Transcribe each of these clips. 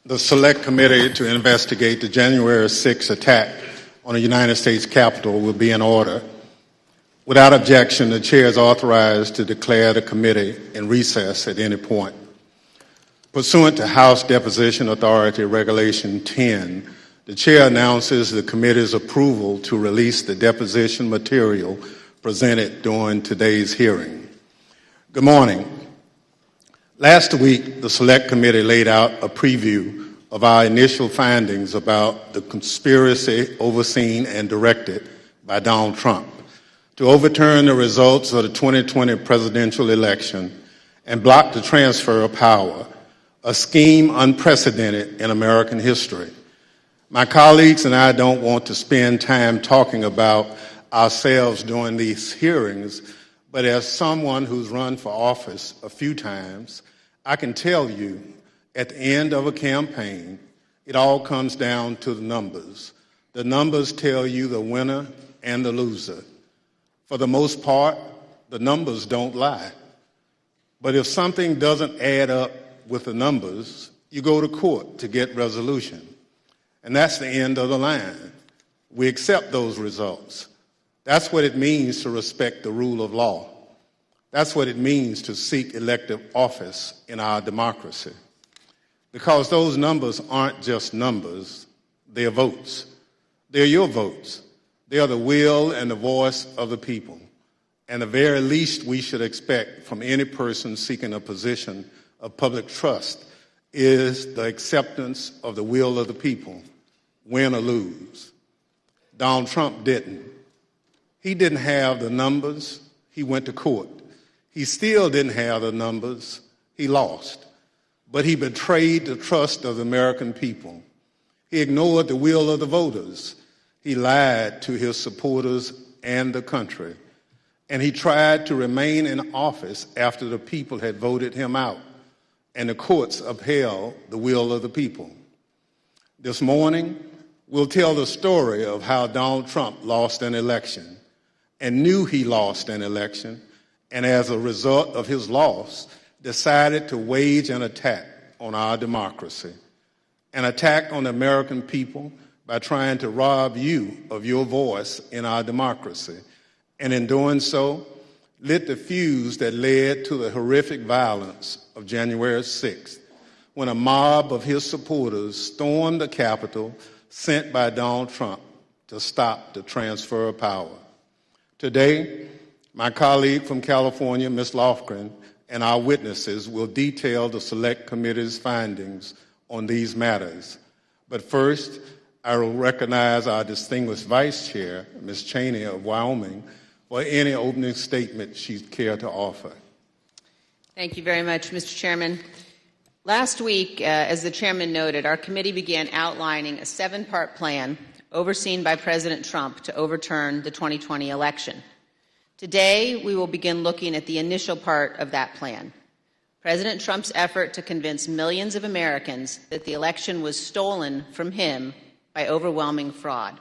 The Select Committee to investigate the January 6 attack on the United States Capitol will be in order. Without objection, the Chair is authorized to declare the committee in recess at any point. Pursuant to House Deposition Authority Regulation 10, the Chair announces the committee's approval to release the deposition material presented during today's hearing. Good morning. Last week, the Select Committee laid out a preview of our initial findings about the conspiracy overseen and directed by Donald Trump to overturn the results of the 2020 presidential election and block the transfer of power, a scheme unprecedented in American history. My colleagues and I don't want to spend time talking about ourselves during these hearings, but as someone who's run for office a few times, I can tell you at the end of a campaign, it all comes down to the numbers. The numbers tell you the winner and the loser. For the most part, the numbers don't lie. But if something doesn't add up with the numbers, you go to court to get resolution. And that's the end of the line. We accept those results. That's what it means to respect the rule of law. That's what it means to seek elective office in our democracy. Because those numbers aren't just numbers, they're votes. They're your votes. They are the will and the voice of the people. And the very least we should expect from any person seeking a position of public trust is the acceptance of the will of the people, win or lose. Donald Trump didn't. He didn't have the numbers. He went to court. He still didn't have the numbers. He lost. But he betrayed the trust of the American people. He ignored the will of the voters. He lied to his supporters and the country. And he tried to remain in office after the people had voted him out, and the courts upheld the will of the people. This morning, we'll tell the story of how Donald Trump lost an election and knew he lost an election, and as a result of his loss, decided to wage an attack on our democracy, an attack on the American people by trying to rob you of your voice in our democracy, and in doing so, lit the fuse that led to the horrific violence of January 6th, when a mob of his supporters stormed the Capitol sent by Donald Trump to stop the transfer of power. Today, my colleague from California, Ms. Lofgren, and our witnesses will detail the Select Committee's findings on these matters. But first, I will recognize our distinguished Vice Chair, Ms. Cheney of Wyoming, for any opening statement she'd care to offer. Thank you very much, Mr. Chairman. Last week, as the Chairman noted, our committee began outlining a 7-part plan overseen by President Trump to overturn the 2020 election. Today, we will begin looking at the initial part of that plan, President Trump's effort to convince millions of Americans that the election was stolen from him by overwhelming fraud.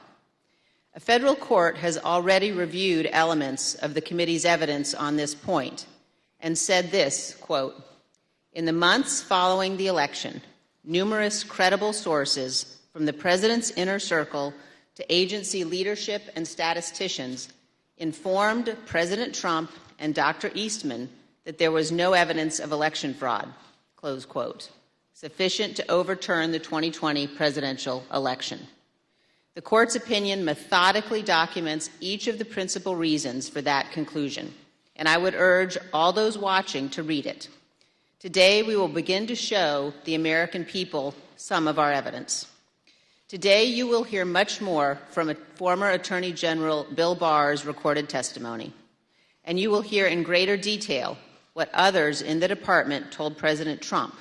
A federal court has already reviewed elements of the committee's evidence on this point and said this, quote, "In the months following the election, numerous credible sources from the president's inner circle to agency leadership and statisticians informed President Trump and Dr. Eastman that there was no evidence of election fraud," close quote, sufficient to overturn the 2020 presidential election. The court's opinion methodically documents each of the principal reasons for that conclusion, and I would urge all those watching to read it. Today, we will begin to show the American people some of our evidence. Today, you will hear much more from former Attorney General Bill Barr's recorded testimony, and you will hear in greater detail what others in the department told President Trump,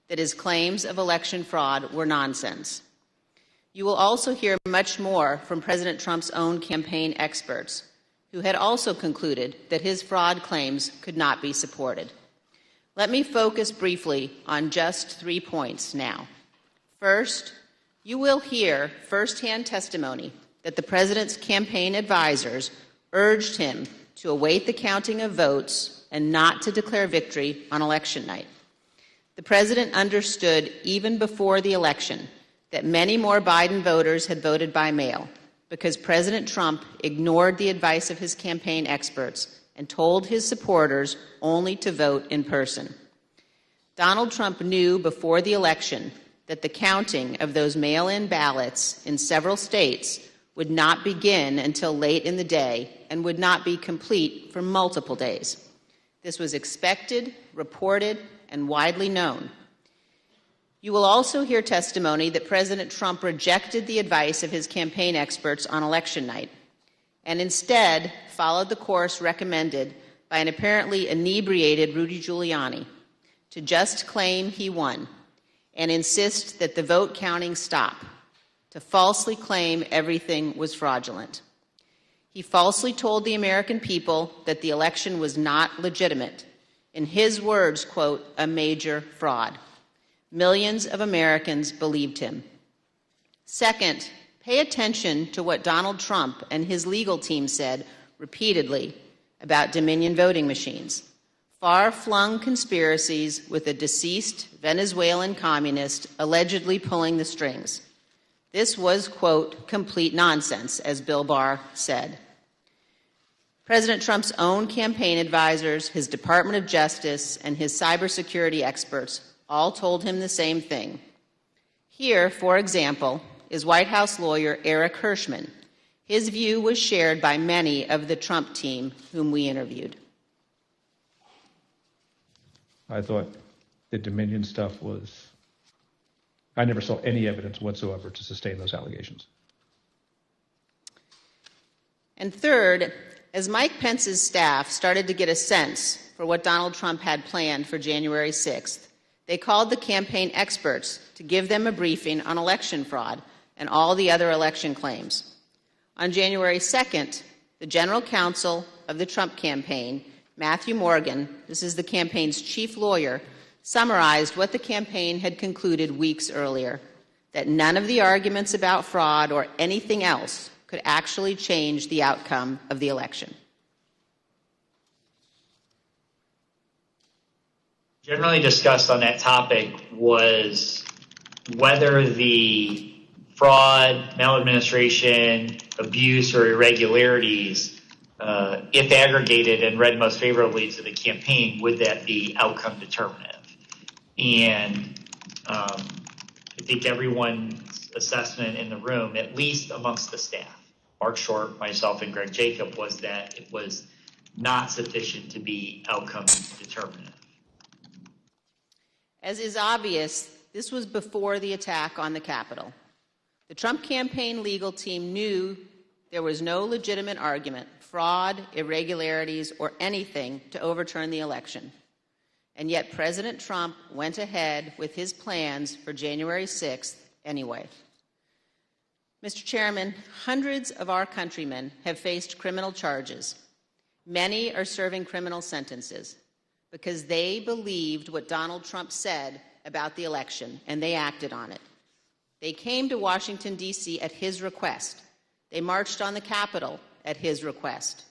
that his claims of election fraud were nonsense. You will also hear much more from President Trump's own campaign experts, who had also concluded that his fraud claims could not be supported. Let me focus briefly on just 3 points now. First, you will hear firsthand testimony that the president's campaign advisors urged him to await the counting of votes and not to declare victory on election night. The president understood even before the election that many more Biden voters had voted by mail because President Trump ignored the advice of his campaign experts and told his supporters only to vote in person. Donald Trump knew before the election that the counting of those mail-in ballots in several states would not begin until late in the day and would not be complete for multiple days. This was expected, reported, and widely known. You will also hear testimony that President Trump rejected the advice of his campaign experts on election night and instead followed the course recommended by an apparently inebriated Rudy Giuliani to just claim he won and insist that the vote counting stop, to falsely claim everything was fraudulent. He falsely told the American people that the election was not legitimate. In his words, quote, a major fraud. Millions of Americans believed him. Second, pay attention to what Donald Trump and his legal team said repeatedly about Dominion voting machines. Far-flung conspiracies with a deceased Venezuelan communist allegedly pulling the strings. This was, quote, complete nonsense, as Bill Barr said. President Trump's own campaign advisors, his Department of Justice, and his cybersecurity experts all told him the same thing. Here, for example, is White House lawyer Eric Hirschman. His view was shared by many of the Trump team whom we interviewed. I thought the Dominion stuff I never saw any evidence whatsoever to sustain those allegations. And third, as Mike Pence's staff started to get a sense for what Donald Trump had planned for January 6th, they called the campaign experts to give them a briefing on election fraud and all the other election claims. On January 2nd, the general counsel of the Trump campaign, Matthew Morgan, this is the campaign's chief lawyer, summarized what the campaign had concluded weeks earlier, that none of the arguments about fraud or anything else could actually change the outcome of the election. Generally discussed on that topic was whether the fraud, maladministration, abuse, or irregularities, if aggregated and read most favorably to the campaign, would that be outcome determinative? And I think everyone's assessment in the room, at least amongst the staff, Mark Short, myself, and Greg Jacob, was that it was not sufficient to be outcome determinative. As is obvious, this was before the attack on the Capitol. The Trump campaign legal team knew there was no legitimate argument, fraud, irregularities, or anything to overturn the election. And yet President Trump went ahead with his plans for January 6th anyway. Mr. Chairman, hundreds of our countrymen have faced criminal charges. Many are serving criminal sentences because they believed what Donald Trump said about the election, and they acted on it. They came to Washington, D.C. at his request. They marched on the Capitol at his request.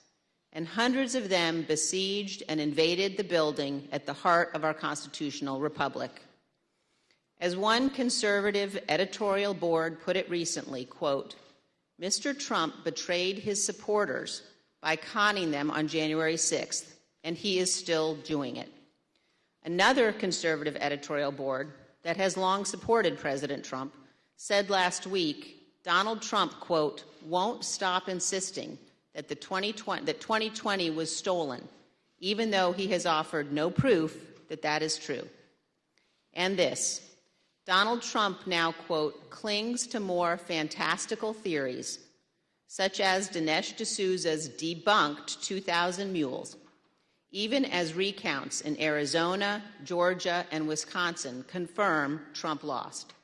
And hundreds of them besieged and invaded the building at the heart of our constitutional republic. As one conservative editorial board put it recently, quote, Mr. Trump betrayed his supporters by conning them on January 6th, and he is still doing it. Another conservative editorial board that has long supported President Trump said last week, Donald Trump, quote, won't stop insisting that 2020 was stolen, even though he has offered no proof that that is true. And this, Donald Trump now, quote, clings to more fantastical theories, such as Dinesh D'Souza's debunked 2,000 mules, even as recounts in Arizona, Georgia, and Wisconsin confirm Trump lost.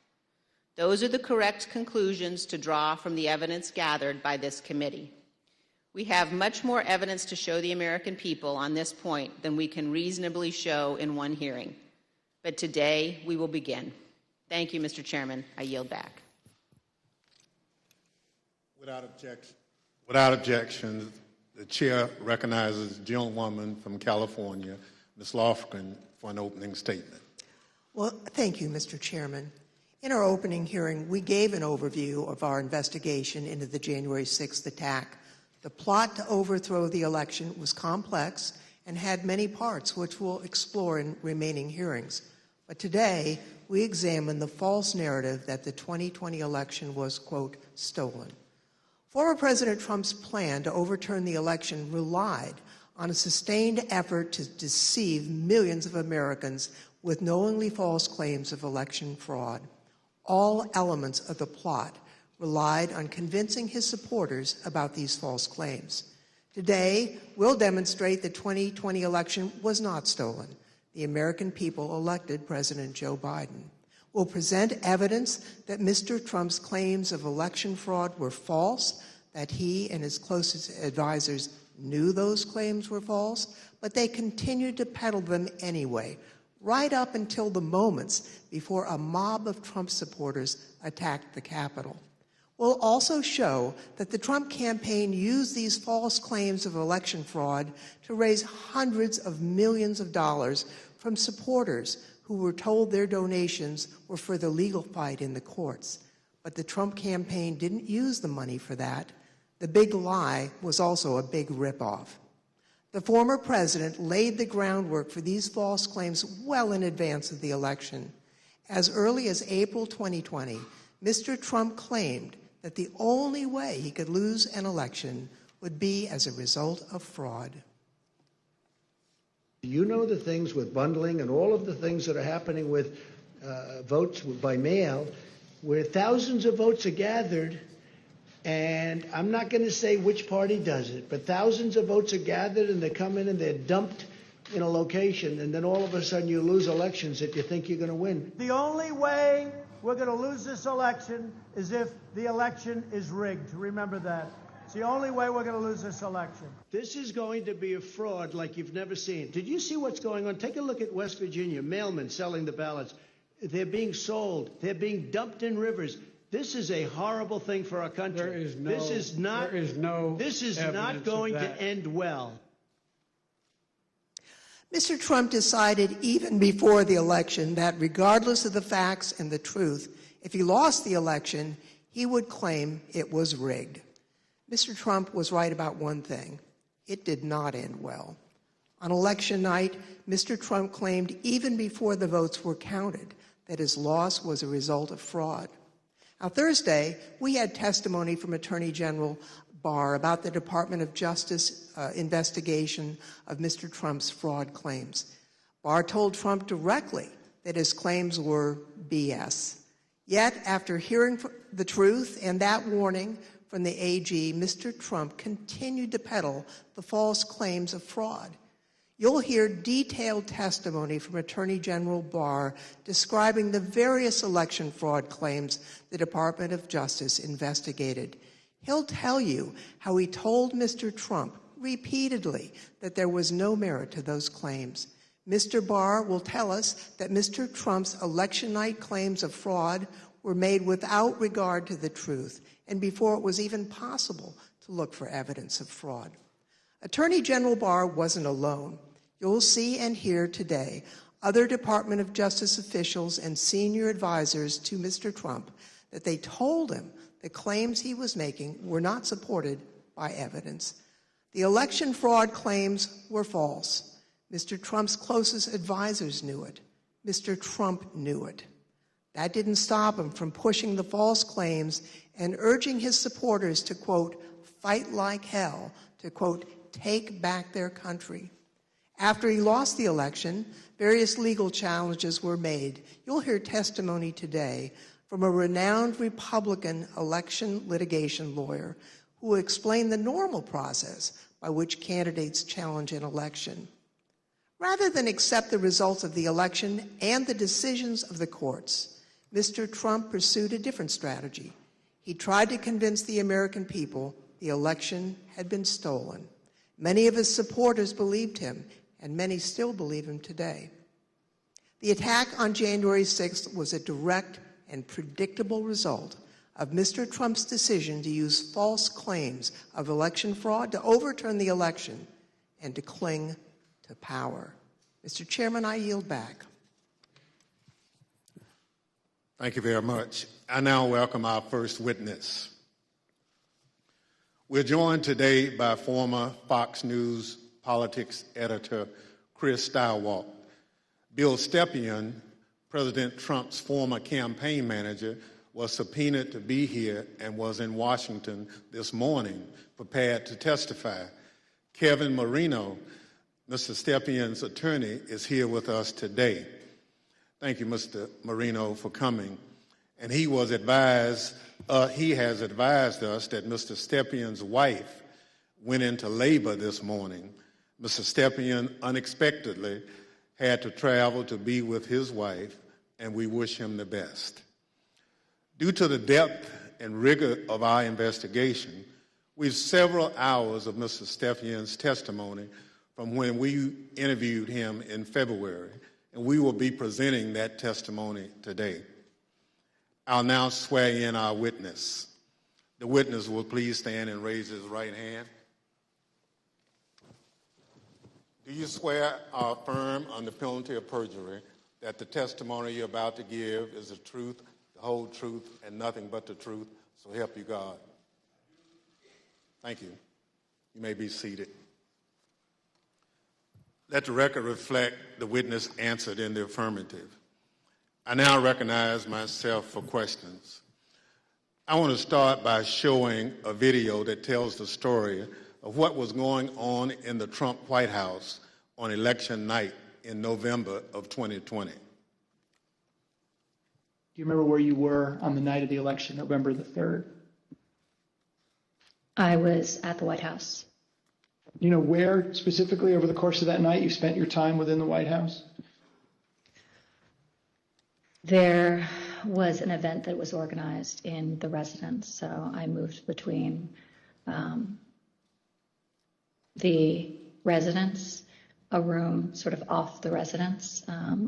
Those are the correct conclusions to draw from the evidence gathered by this committee. We have much more evidence to show the American people on this point than we can reasonably show in one hearing. But today, we will begin. Thank you, Mr. Chairman. I yield back. Without objection, the chair recognizes the gentlewoman from California, Ms. Lofgren, for an opening statement. Well, thank you, Mr. Chairman. In our opening hearing, we gave an overview of our investigation into the January 6th attack. The plot to overthrow the election was complex and had many parts, which we'll explore in remaining hearings. But today, we examine the false narrative that the 2020 election was, quote, stolen. Former President Trump's plan to overturn the election relied on a sustained effort to deceive millions of Americans with knowingly false claims of election fraud. All elements of the plot relied on convincing his supporters about these false claims. Today, we'll demonstrate the 2020 election was not stolen. The American people elected President Joe Biden. We'll present evidence that Mr. Trump's claims of election fraud were false, that he and his closest advisors knew those claims were false, but they continued to peddle them anyway, right up until the moments before a mob of Trump supporters attacked the Capitol. We'll also show that the Trump campaign used these false claims of election fraud to raise hundreds of millions of dollars from supporters who were told their donations were for the legal fight in the courts. But the Trump campaign didn't use the money for that. The big lie was also a big ripoff. The former president laid the groundwork for these false claims well in advance of the election. As early as April 2020, Mr. Trump claimed that the only way he could lose an election would be as a result of fraud. You know the things with bundling and all of the things that are happening with votes by mail, where thousands of votes are gathered, and I'm not going to say which party does it, but thousands of votes are gathered and they come in and they're dumped in a location, and then all of a sudden you lose elections that you think you're going to win. The only way we're going to lose this election is if the election is rigged. Remember that. It's the only way we're going to lose this election. This is going to be a fraud like you've never seen. Did you see what's going on? Take a look at West Virginia, mailmen selling the ballots. They're being sold. They're being dumped in rivers. This is a horrible thing for our country. This is not going to end well. Mr. Trump decided even before the election that regardless of the facts and the truth, if he lost the election, he would claim it was rigged. Mr. Trump was right about one thing. It did not end well. On election night, Mr. Trump claimed even before the votes were counted that his loss was a result of fraud. Now, Thursday, we had testimony from Attorney General Barr about the Department of Justice investigation of Mr. Trump's fraud claims. Barr told Trump directly that his claims were BS. Yet, after hearing the truth and that warning from the AG, Mr. Trump continued to peddle the false claims of fraud. You'll hear detailed testimony from Attorney General Barr describing the various election fraud claims the Department of Justice investigated. He'll tell you how he told Mr. Trump repeatedly that there was no merit to those claims. Mr. Barr will tell us that Mr. Trump's election night claims of fraud were made without regard to the truth and before it was even possible to look for evidence of fraud. Attorney General Barr wasn't alone. You'll see and hear today other Department of Justice officials and senior advisors to Mr. Trump that they told him the claims he was making were not supported by evidence. The election fraud claims were false. Mr. Trump's closest advisors knew it. Mr. Trump knew it. That didn't stop him from pushing the false claims and urging his supporters to, quote, fight like hell, to, quote, take back their country. After he lost the election, various legal challenges were made. You'll hear testimony today from a renowned Republican election litigation lawyer who will explain the normal process by which candidates challenge an election. Rather than accept the results of the election and the decisions of the courts, Mr. Trump pursued a different strategy. He tried to convince the American people the election had been stolen. Many of his supporters believed him, and many still believe him today. The attack on January 6th was a direct and predictable result of Mr. Trump's decision to use false claims of election fraud to overturn the election and to cling to power. Mr. Chairman, I yield back. Thank you very much. I now welcome our first witness. We're joined today by former Fox News politics editor Chris Stirewalt. Bill Stepien, President Trump's former campaign manager, was subpoenaed to be here and was in Washington this morning, prepared to testify. Kevin Marino, Mr. Stepien's attorney, is here with us today. Thank you, Mr. Marino, for coming. And he has advised us that Mr. Stepien's wife went into labor this morning. Mr. Stepien unexpectedly had to travel to be with his wife, and we wish him the best. Due to the depth and rigor of our investigation, we have several hours of Mr. Stepien's testimony from when we interviewed him in February, and we will be presenting that testimony today. I'll now swear in our witness. The witness will please stand and raise his right hand. Do you swear or affirm under penalty of perjury that the testimony you're about to give is the truth, the whole truth, and nothing but the truth? So help you God. Thank you. You may be seated. Let the record reflect the witness answered in the affirmative. I now recognize myself for questions. I want to start by showing a video that tells the story of what was going on in the Trump White House on election night in November of 2020. Do you remember where you were on the night of the election, November the 3rd? I was at the White House. You know where specifically over the course of that night you spent your time within the White House? There was an event that was organized in the residence, so I moved between the residence, a room sort of off the residence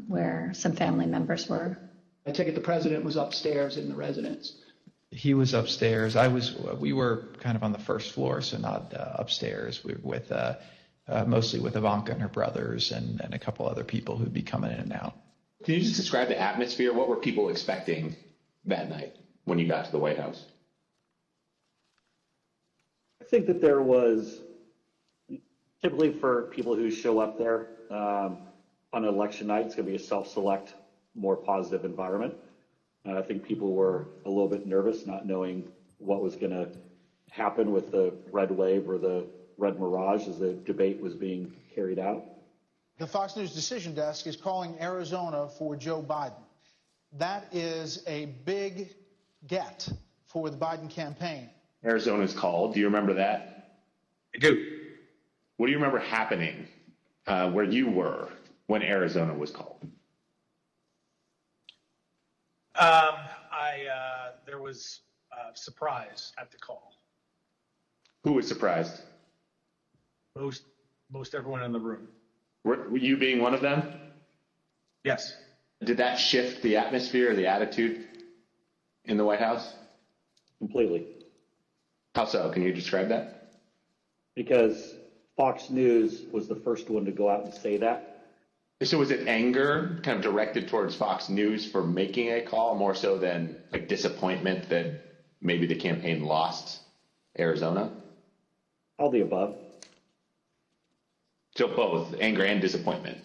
where some family members were. I take it the president was upstairs in the residence. He was upstairs. We were kind of on the first floor, so not upstairs. We were with mostly with Ivanka and her brothers and a couple other people who'd be coming in and out. Can you just describe the atmosphere? What were people expecting that night when you got to the White House? I think that there was, typically for people who show up there on election night, it's going to be a self-select, more positive environment. I think people were a little bit nervous, not knowing what was going to happen with the red wave or the red mirage as the debate was being carried out. The Fox News Decision Desk is calling Arizona for Joe Biden. That is a big get for the Biden campaign. Arizona's called. Do you remember that? I do. What do you remember happening where you were when Arizona was called? There was surprise at the call. Who was surprised? Most everyone in the room. Were you being one of them? Yes. Did that shift the atmosphere or the attitude in the White House? Completely. How so? Can you describe that? Because Fox News was the first one to go out and say that. So was it anger kind of directed towards Fox News for making a call more so than like disappointment that maybe the campaign lost Arizona? All the above. So both anger and disappointment.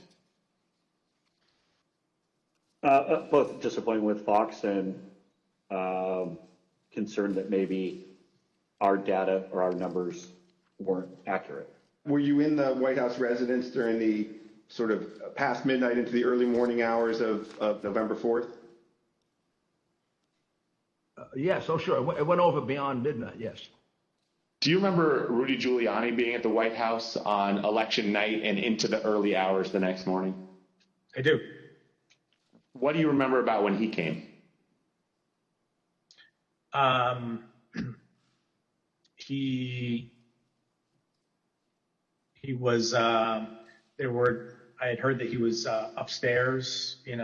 Both disappointment with Fox and concerned that maybe our data or our numbers weren't accurate. Were you in the White House residence during the sort of past midnight into the early morning hours of November 4th? Yes, oh sure. It went over beyond midnight, yes. Do you remember Rudy Giuliani being at the White House on election night and into the early hours the next morning? I do. What do you remember about when he came? He was I had heard that he was upstairs, in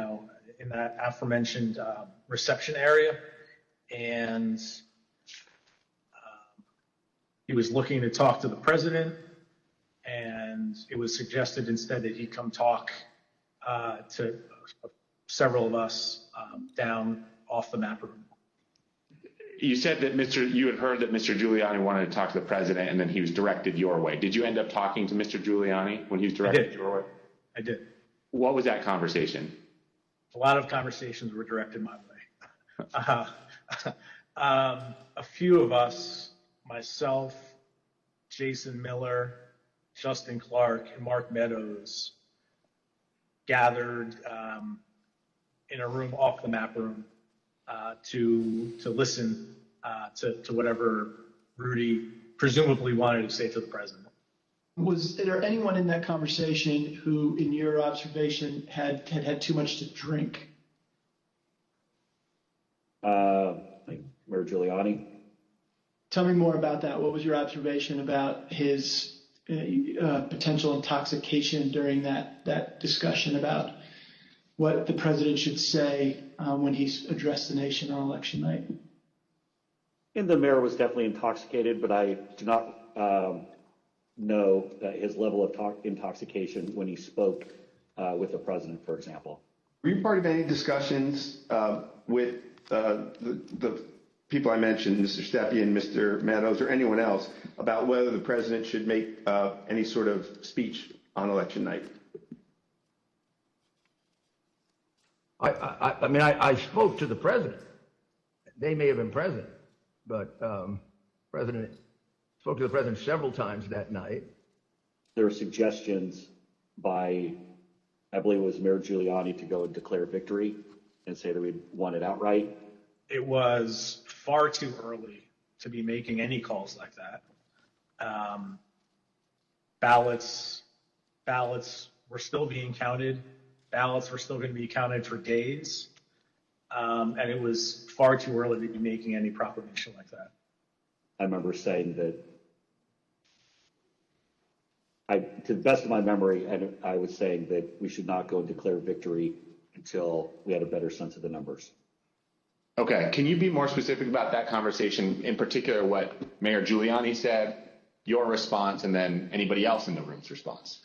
that aforementioned reception area, and he was looking to talk to the president, and it was suggested instead that he come talk to several of us down off the map room. You said that you had heard that Mr. Giuliani wanted to talk to the president, and then he was directed your way. Did you end up talking to Mr. Giuliani when he was directed your way? I did. What was that conversation? A lot of conversations were directed my way. A few of us, myself, Jason Miller, Justin Clark, and Mark Meadows, gathered in a room off the map room to listen to whatever Rudy presumably wanted to say to the president. Was there anyone in that conversation who, in your observation, had too much to drink? Like Mayor Giuliani. Tell me more about that. What was your observation about his potential intoxication during that discussion about what the president should say when he's addressed the nation on election night? And the mayor was definitely intoxicated, but I do not know his level of intoxication when he spoke with the president, for example. Were you part of any discussions with the people I mentioned, Mr. Stepien, Mr. Meadows, or anyone else, about whether the president should make any sort of speech on election night? I mean, I spoke to the president. They may have been present, but President spoke to the president several times that night. There were suggestions by, I believe it was Mayor Giuliani, to go and declare victory and say that we'd won it outright. It was far too early to be making any calls like that. Ballots were still being counted. Ballots were still going to be counted for days. And it was far too early to be making any proclamation like that. I remember saying that, to the best of my memory, I was saying that we should not go and declare victory until we had a better sense of the numbers. Okay, can you be more specific about that conversation, in particular what Mayor Giuliani said, your response, and then anybody else in the room's response?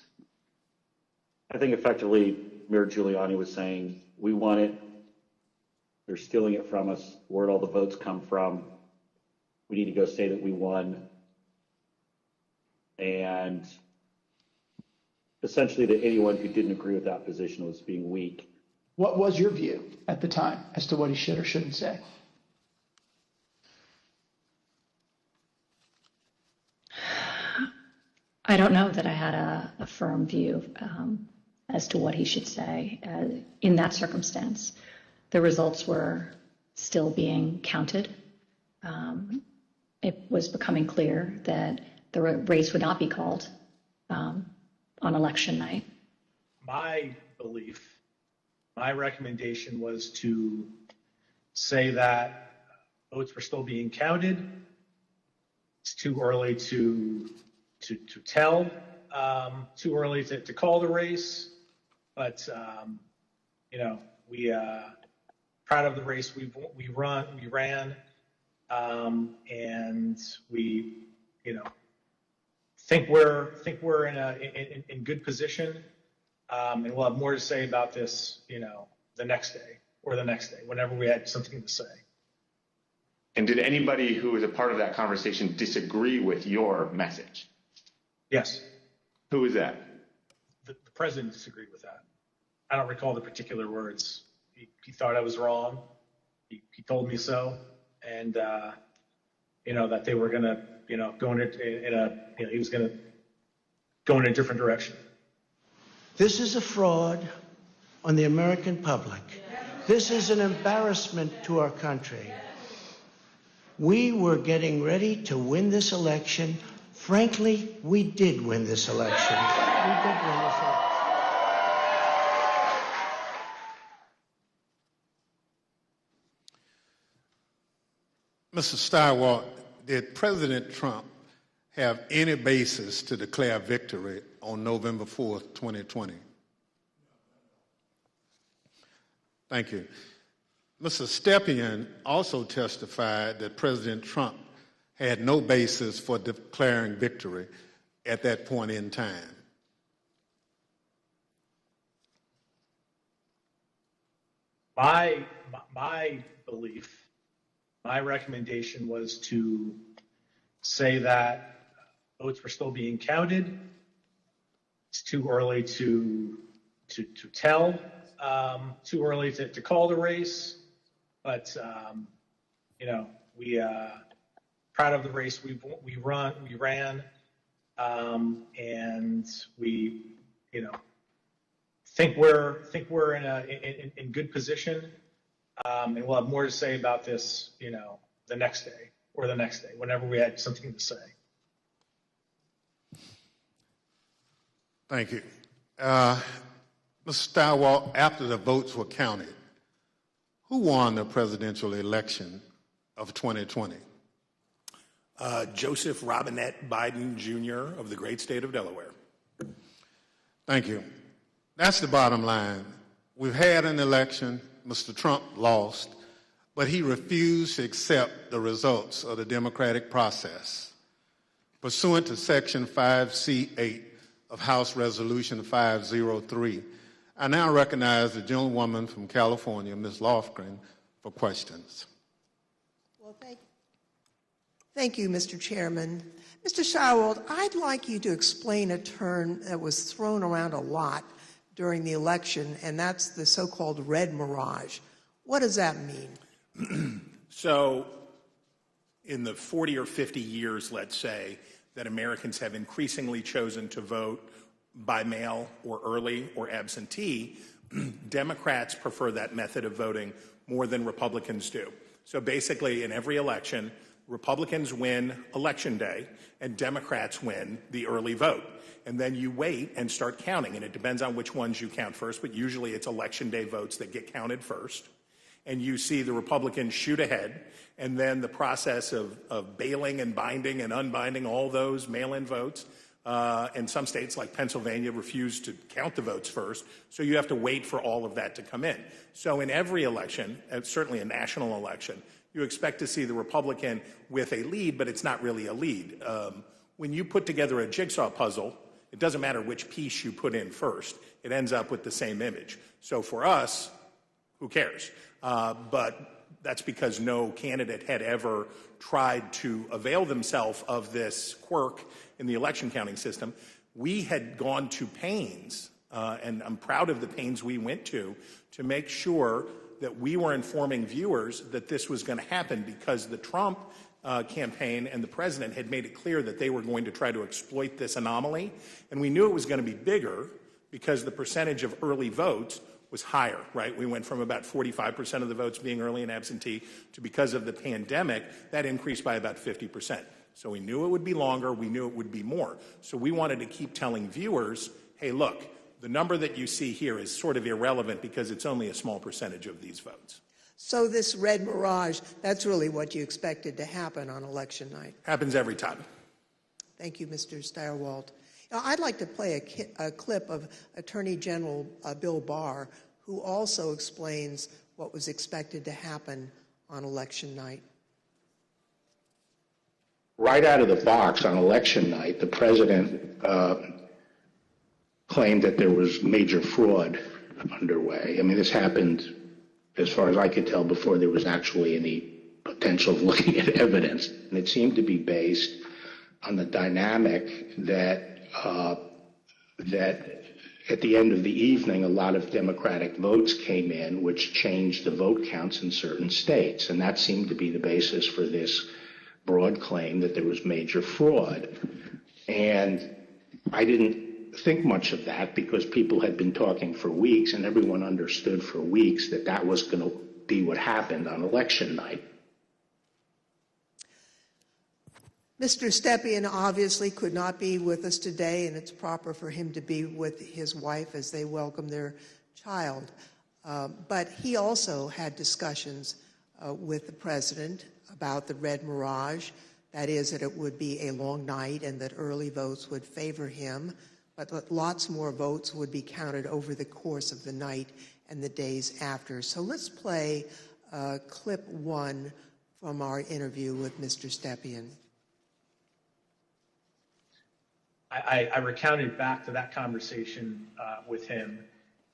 I think effectively Mayor Giuliani was saying, we won it, they're stealing it from us, where'd all the votes come from, we need to go say that we won, and essentially that anyone who didn't agree with that position was being weak. What was your view at the time as to what he should or shouldn't say? I don't know that I had a firm view as to what he should say in that circumstance. The results were still being counted. It was becoming clear that the race would not be called on election night. My belief, my recommendation was to say that votes were still being counted. It's too early to tell, too early to call the race, but we proud of the race we ran, and we think we're in good position, and we'll have more to say about this the next day or the next day whenever we had something to say. And did anybody who was a part of that conversation disagree with your message? Yes. Who was that? The president disagreed with that. I don't recall the particular words. He thought I was wrong. He told me so, and that they were going to go he was going to go in a different direction. This is a fraud on the American public. This is an embarrassment to our country. We were getting ready to win this election. Frankly, we did win this election. We did win this election. Mr. Stirewalt, did President Trump have any basis to declare victory on November 4th, 2020? Thank you. Mr. Stepien also testified that President Trump had no basis for declaring victory at that point in time. My belief, my recommendation was to say that votes were still being counted. It's too early to tell, too early to call the race, but we proud of the race we ran, and we think we're in good position, and we'll have more to say about this the next day or the next day whenever we had something to say. Thank you. Mr. Stirewalt, after the votes were counted, who won the presidential election of 2020? Joseph Robinette Biden Jr. of the great state of Delaware. Thank you. That's the bottom line. We've had an election. Mr. Trump lost, but he refused to accept the results of the democratic process. Pursuant to Section 5C8 of House Resolution 503, I now recognize the gentlewoman from California, Ms. Lofgren, for questions. Well, thank you, Mr. Chairman. Mr. Stirewalt, I'd like you to explain a term that was thrown around a lot during the election, and that's the so-called red mirage. What does that mean? So, in the 40 or 50 years, let's say, that Americans have increasingly chosen to vote by mail or early or absentee, Democrats prefer that method of voting more than Republicans do. So basically, in every election, Republicans win Election Day and Democrats win the early vote. And then you wait and start counting, and it depends on which ones you count first, but usually it's Election Day votes that get counted first. And you see the Republicans shoot ahead, and then the process of bailing and binding and unbinding all those mail-in votes. And some states like Pennsylvania refuse to count the votes first, so you have to wait for all of that to come in. So in every election, certainly a national election, you expect to see the Republican with a lead, but it's not really a lead. When you put together a jigsaw puzzle, it doesn't matter which piece you put in first. It ends up with the same image. So for us, who cares? But that's because no candidate had ever tried to avail themselves of this quirk in the election counting system. We had gone to pains, and I'm proud of the pains we went to make sure that we were informing viewers that this was going to happen, because the Trump campaign and the president had made it clear that they were going to try to exploit this anomaly. And we knew it was going to be bigger because the percentage of early votes was higher, right? We went from about 45% of the votes being early and absentee to, because of the pandemic, that increased by about 50%. So we knew it would be longer, we knew it would be more. So we wanted to keep telling viewers, hey, look, the number that you see here is sort of irrelevant because it's only a small percentage of these votes. So this red mirage, that's really what you expected to happen on election night. Happens every time. Thank you, Mr. Stirewalt. Now, I'd like to play a clip of Attorney General Bill Barr, who also explains what was expected to happen on election night. Right out of the box on election night, the president claimed that there was major fraud underway. I mean, this happened, as far as I could tell, before there was actually any potential of looking at evidence. And it seemed to be based on the dynamic that at the end of the evening, a lot of Democratic votes came in, which changed the vote counts in certain states. And that seemed to be the basis for this broad claim that there was major fraud. And I didn't think much of that because people had been talking for weeks, and everyone understood for weeks that that was going to be what happened on election night. Mr. Stepien obviously could not be with us today, and it's proper for him to be with his wife as they welcome their child. But he also had discussions with the president about the red mirage, that is, that it would be a long night and that early votes would favor him, but that lots more votes would be counted over the course of the night and the days after. So let's play clip 1 from our interview with Mr. Stepien. I recounted back to that conversation with him,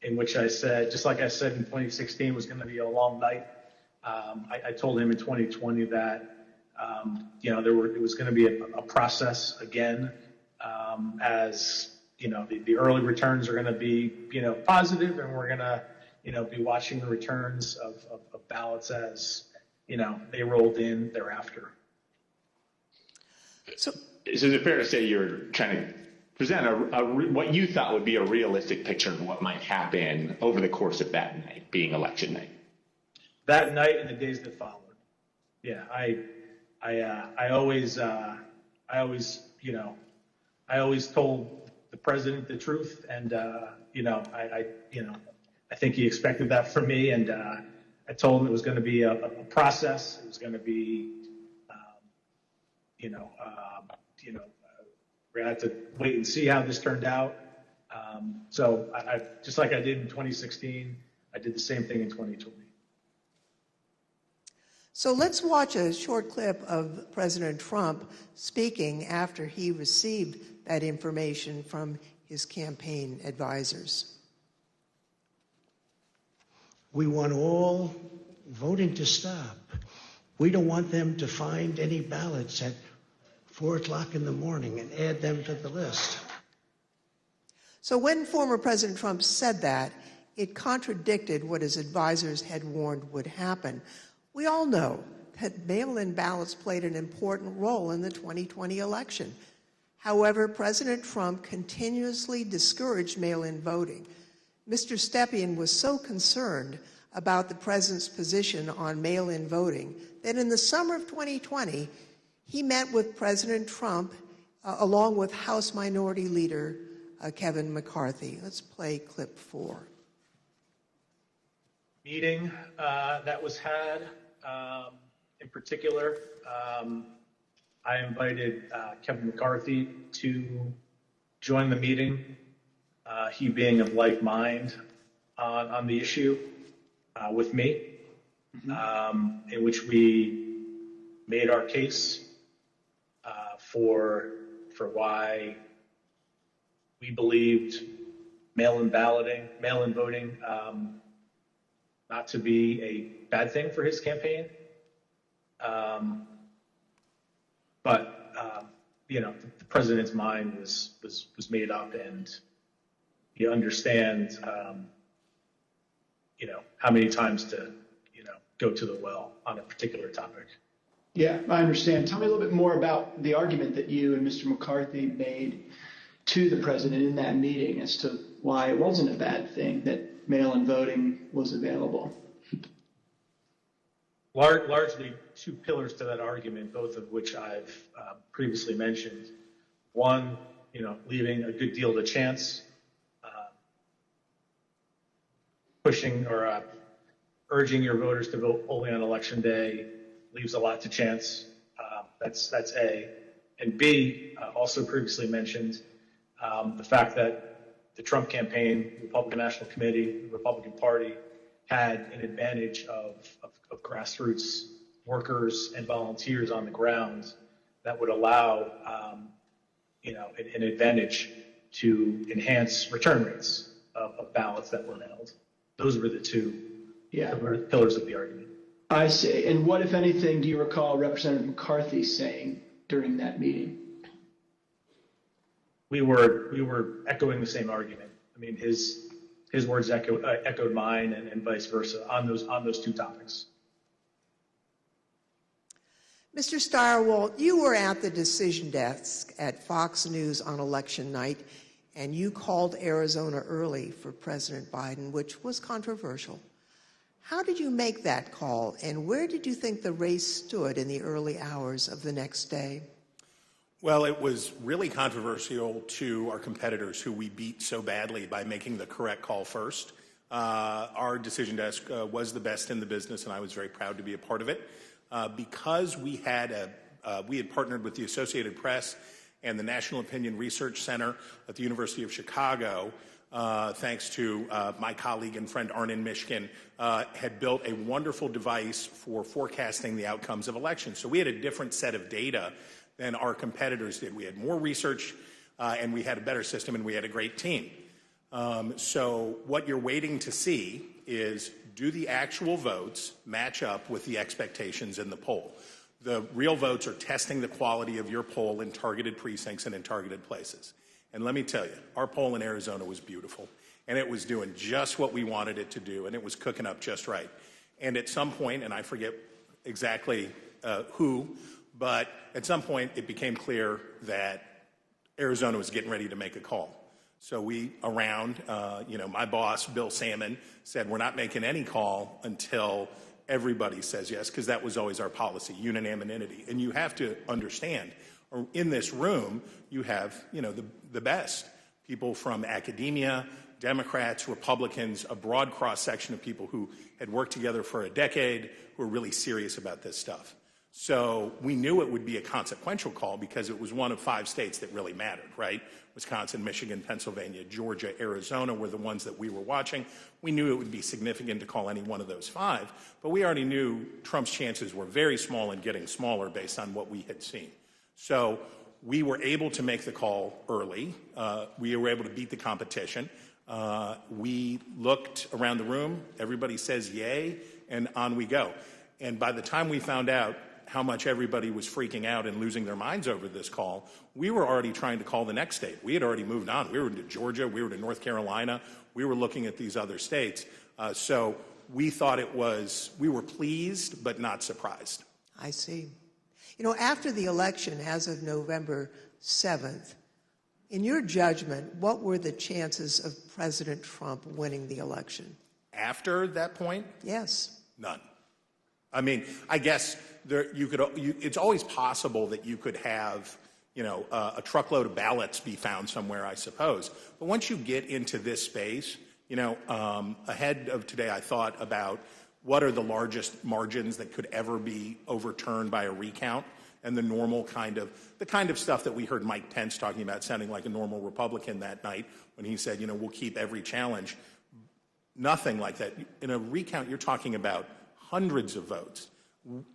in which I said, just like I said in 2016, it was going to be a long night I told him in 2020 that it was going to be a process again, as the early returns are going to be positive, and we're going to be watching the returns of ballots as they rolled in thereafter. So is it fair to say you're trying to present what you thought would be a realistic picture of what might happen over the course of that night, being election night? That night and the days that followed. Yeah, I always told the president the truth, and I think he expected that from me, and I told him it was going to be a process. It was going to be, we're going to have to wait and see how this turned out. So I just like I did in 2016, I did the same thing in 2020. So let's watch a short clip of President Trump speaking after he received that information from his campaign advisors. We want all voting to stop. We don't want them to find any ballots at 4 o'clock in the morning and add them to the list. So when former President Trump said that, it contradicted what his advisors had warned would happen. We all know that mail-in ballots played an important role in the 2020 election. However, President Trump continuously discouraged mail-in voting. Mr. Stepien was so concerned about the president's position on mail-in voting that in the summer of 2020, he met with President Trump along with House Minority Leader Kevin McCarthy. Let's play clip 4. Meeting that was had, in particular, I invited Kevin McCarthy to join the meeting, he being of like mind on the issue with me, in which we made our case for why we believed mail-in voting not to be a bad thing for his campaign. But the president's mind was made up, and he understands, how many times to, go to the well on a particular topic. Yeah, I understand. Tell me a little bit more about the argument that you and Mr. McCarthy made to the president in that meeting as to why it wasn't a bad thing that mail-in voting was available. Largely two pillars to that argument, both of which I've previously mentioned. One, leaving a good deal to chance, pushing or urging your voters to vote only on election day leaves a lot to chance. That's A. And B, also previously mentioned, the fact that the Trump campaign, the Republican National Committee, the Republican Party had an advantage of grassroots workers and volunteers on the ground that would allow, an advantage to enhance return rates of ballots that were mailed. Those were the two pillars of the argument. I see. And what, if anything, do you recall Representative McCarthy saying during that meeting? We were echoing the same argument. I mean, his words echoed mine, and vice versa on those two topics. Mr. Stirewalt, you were at the decision desk at Fox News on election night, and you called Arizona early for President Biden, which was controversial. How did you make that call, and where did you think the race stood in the early hours of the next day? Well, it was really controversial to our competitors who we beat so badly by making the correct call first. Our decision desk was the best in the business, and I was very proud to be a part of it. Because we had partnered with the Associated Press and the National Opinion Research Center at the University of Chicago, thanks to my colleague and friend Arnon Mishkin, had built a wonderful device for forecasting the outcomes of elections. So we had a different set of data than our competitors did. We had more research, and we had a better system, and we had a great team. So what you're waiting to see is, do the actual votes match up with the expectations in the poll? The real votes are testing the quality of your poll in targeted precincts and in targeted places. And let me tell you, our poll in Arizona was beautiful, and it was doing just what we wanted it to do, and it was cooking up just right. And at some point, and I forget exactly who, but at some point it became clear that Arizona was getting ready to make a call. So we, my boss, Bill Salmon, said we're not making any call until everybody says yes, because that was always our policy, unanimity. And you have to understand, in this room, you have, the best. People from academia, Democrats, Republicans, a broad cross-section of people who had worked together for a decade, who are really serious about this stuff. So we knew it would be a consequential call because it was one of 5 states that really mattered, right? Wisconsin, Michigan, Pennsylvania, Georgia, Arizona were the ones that we were watching. We knew it would be significant to call any one of those 5, but we already knew Trump's chances were very small and getting smaller based on what we had seen. So we were able to make the call early. We were able to beat the competition. We looked around the room, everybody says yay, and on we go. And by the time we found out how much everybody was freaking out and losing their minds over this call, we were already trying to call the next state. We had already moved on. We were to Georgia, we were to North Carolina, we were looking at these other states. So we thought we were pleased but not surprised. I see. After the election, as of November 7th, in your judgment, what were the chances of President Trump winning the election? After that point? Yes. None. I mean, I guess it's always possible that you could have, a truckload of ballots be found somewhere, I suppose. But once you get into this space, ahead of today, I thought about what are the largest margins that could ever be overturned by a recount, and the kind of stuff that we heard Mike Pence talking about, sounding like a normal Republican that night when he said, we'll keep every challenge. Nothing like that. In a recount, you're talking about hundreds of votes.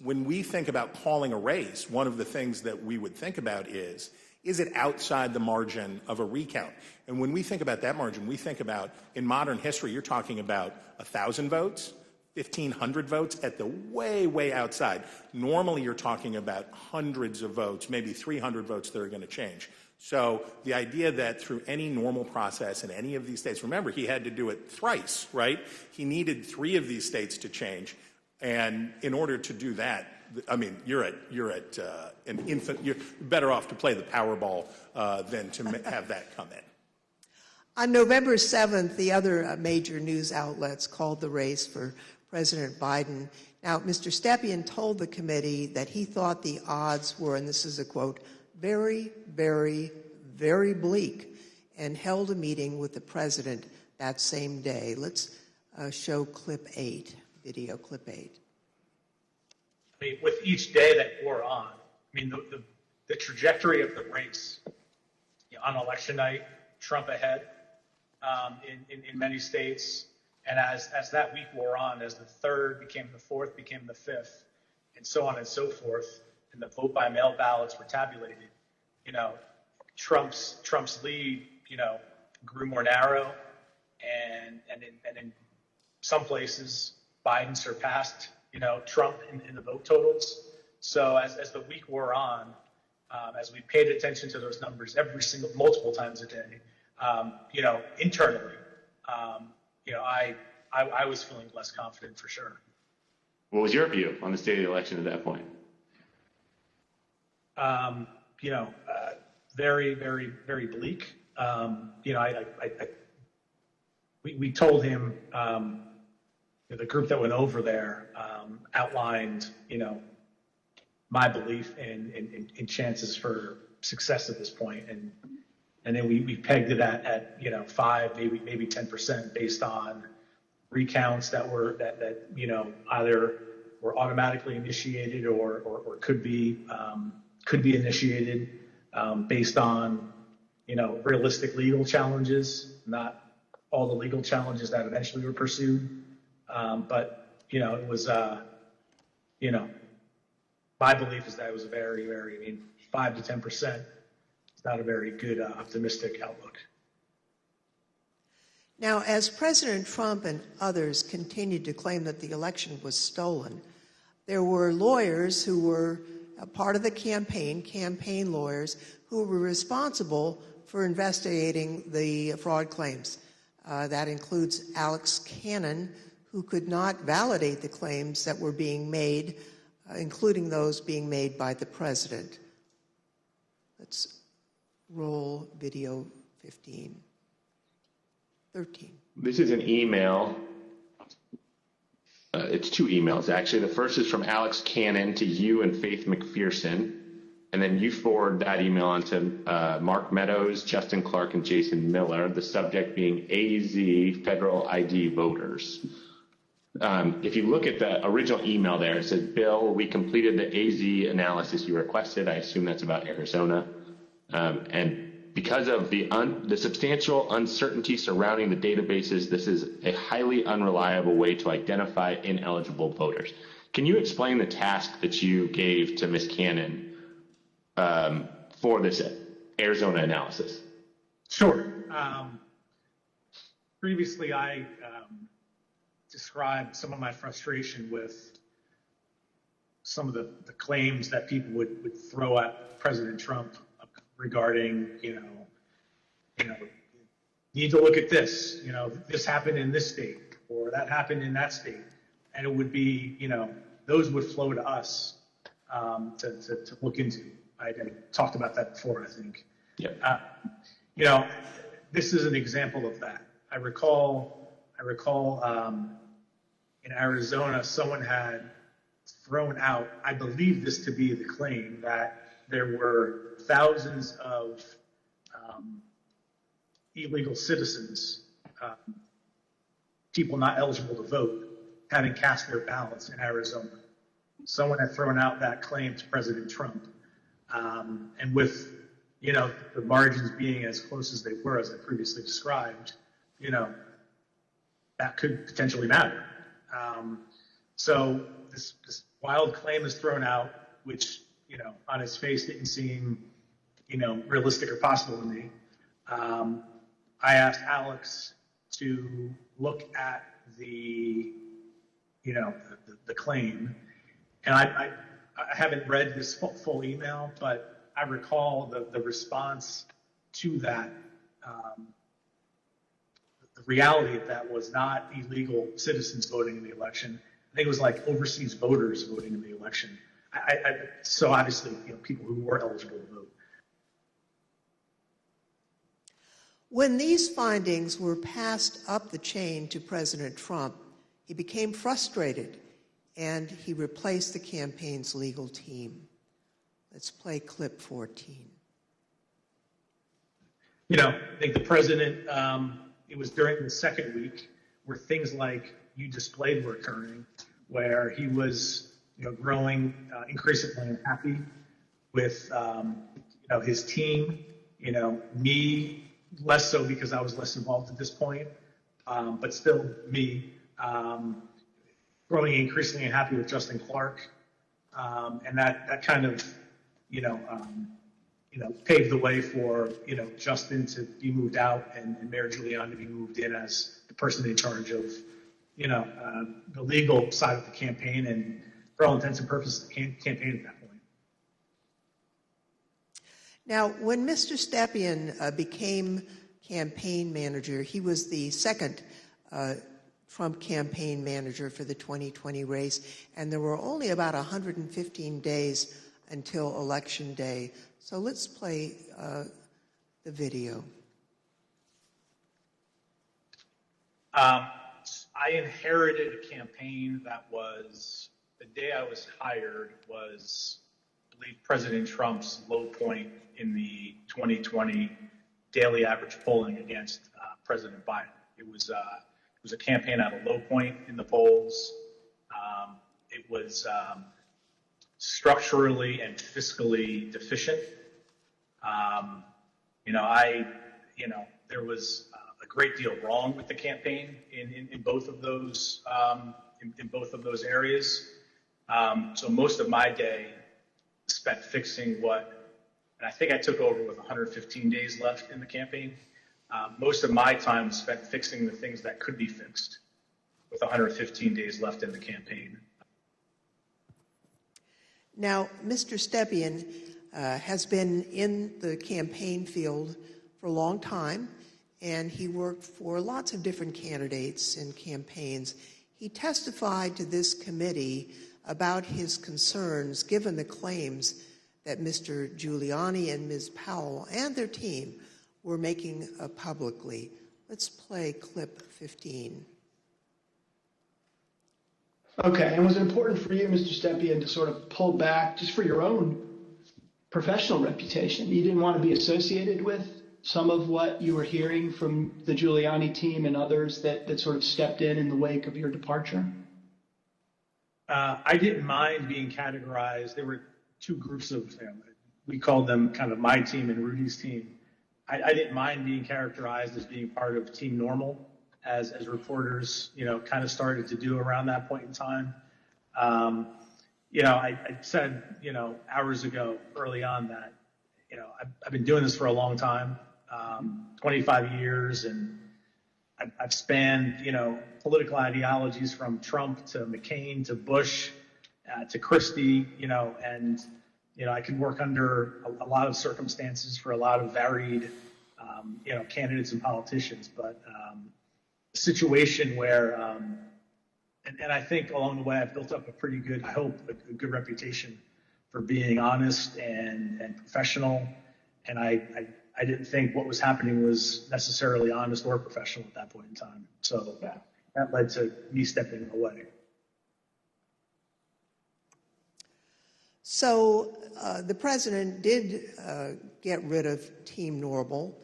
When we think about calling a race, one of the things that we would think about is it outside the margin of a recount? And when we think about that margin, we think about, in modern history, you're talking about 1,000 votes, 1,500 votes at the way, way outside. Normally, you're talking about hundreds of votes, maybe 300 votes that are going to change. So the idea that through any normal process in any of these states, remember, he had to do it thrice, right? He needed 3 of these states to change. And in order to do that, I mean, you're at an infant. You're better off to play the Powerball than to have that come in. On November 7th, the other major news outlets called the race for President Biden. Now, Mr. Stepien told the committee that he thought the odds were, and this is a quote, very, very, very bleak, and held a meeting with the president that same day. Let's show clip 8. Video clip 8. I mean, with each day that wore on, I mean, the trajectory of the race on election night, Trump ahead in many states, and as that week wore on, as the 3rd became the 4th, became the 5th, and so on and so forth, and the vote by mail ballots were tabulated, Trump's lead, grew more narrow, and in some places, Biden surpassed, Trump in the vote totals. So as the week wore on, as we paid attention to those numbers multiple times a day, internally, I was feeling less confident for sure. What was your view on the state of the election at that point? Very, very, very bleak. We told him, the group that went over there outlined, my belief in chances for success at this point, and then we pegged it at 5, maybe 10% based on recounts that either were automatically initiated or could be initiated based on realistic legal challenges, not all the legal challenges that eventually were pursued. But it was, my belief is that it was a very, very, 5 to 10%. It's not a very good, optimistic outlook. Now, as President Trump and others continued to claim that the election was stolen, there were lawyers who were a part of the campaign lawyers, who were responsible for investigating the fraud claims. That includes Alex Cannon, who could not validate the claims that were being made, including those being made by the president. Let's roll video 13. This is an email. It's two emails, actually. The first is from Alex Cannon to you and Faith McPherson. And then you forward that email on to Mark Meadows, Justin Clark, and Jason Miller, the subject being AZ Federal ID voters. If you look at the original email there, it says, Bill, we completed the AZ analysis you requested. I assume that's about Arizona. And because of the substantial uncertainty surrounding the databases, this is a highly unreliable way to identify ineligible voters. Can you explain the task that you gave to Ms. Cannon for this Arizona analysis? Sure. Previously, I described some of my frustration with some of the claims that people would throw at President Trump regarding, need to look at this, this happened in this state or that happened in that state. And it would be, those would flow to us to look into. I talked about that before, I think. Yeah. This is an example of that. I recall in Arizona, someone had thrown out, I believe this to be the claim, that there were thousands of illegal citizens, people not eligible to vote, having cast their ballots in Arizona. Someone had thrown out that claim to President Trump. And with, the margins being as close as they were, as I previously described, that could potentially matter. So this wild claim is thrown out, which, on its face didn't seem, realistic or possible to me. I asked Alex to look at the claim, and I haven't read this full email, but I recall the response to that. The reality of that was not illegal citizens voting in the election. I think it was like overseas voters voting in the election. So obviously, people who were eligible to vote. When these findings were passed up the chain to President Trump, he became frustrated and he replaced the campaign's legal team. Let's play clip 14. I think the president, it was during the second week where things like you displayed were occurring, where he was growing increasingly unhappy with his team, me less so because I was less involved at this point, but still me, growing increasingly unhappy with Justin Clark, and that kind of paved the way for Justin to be moved out and Mayor Giuliani to be moved in as the person in charge of the legal side of the campaign, and for all intents and purposes, the campaign at that point. Now, when Mr. Stepien became campaign manager, he was the second Trump campaign manager for the 2020 race, and there were only about 115 days until Election Day. So let's play the video. I inherited a campaign that was, the day I was hired was, I believe, President Trump's low point in the 2020 daily average polling against President Biden. It was a campaign at a low point in the polls. It was structurally and fiscally deficient. There was a great deal wrong with the campaign in both of those areas. So most of my day spent fixing and I think I took over with 115 days left in the campaign. Most of my time was spent fixing the things that could be fixed with 115 days left in the campaign. Now, Mr. Stepien has been in the campaign field for a long time, and he worked for lots of different candidates and campaigns. He testified to this committee about his concerns given the claims that Mr. Giuliani and Ms. Powell and their team were making publicly. Let's play clip 15. Okay, and was it important for you, Mr. Stepien, to sort of pull back just for your own professional reputation? You didn't want to be associated with some of what you were hearing from the Giuliani team and others that sort of stepped in the wake of your departure? I didn't mind being categorized. There were two groups of, we called them kind of my team and Rudy's team. I didn't mind being characterized as being part of Team Normal, as reporters, kind of started to do around that point in time. I said, hours ago, early on that, I've been doing this for a long time, 25 years, and I've spanned, political ideologies from Trump to McCain to Bush to Christie, and I can work under a lot of circumstances for a lot of varied, candidates and politicians. But a situation where, and I think along the way I've built up a pretty good, I hope, a good reputation for being honest and professional. And I didn't think what was happening was necessarily honest or professional at that point in time. So that led to me stepping away. So the president did get rid of Team Normal,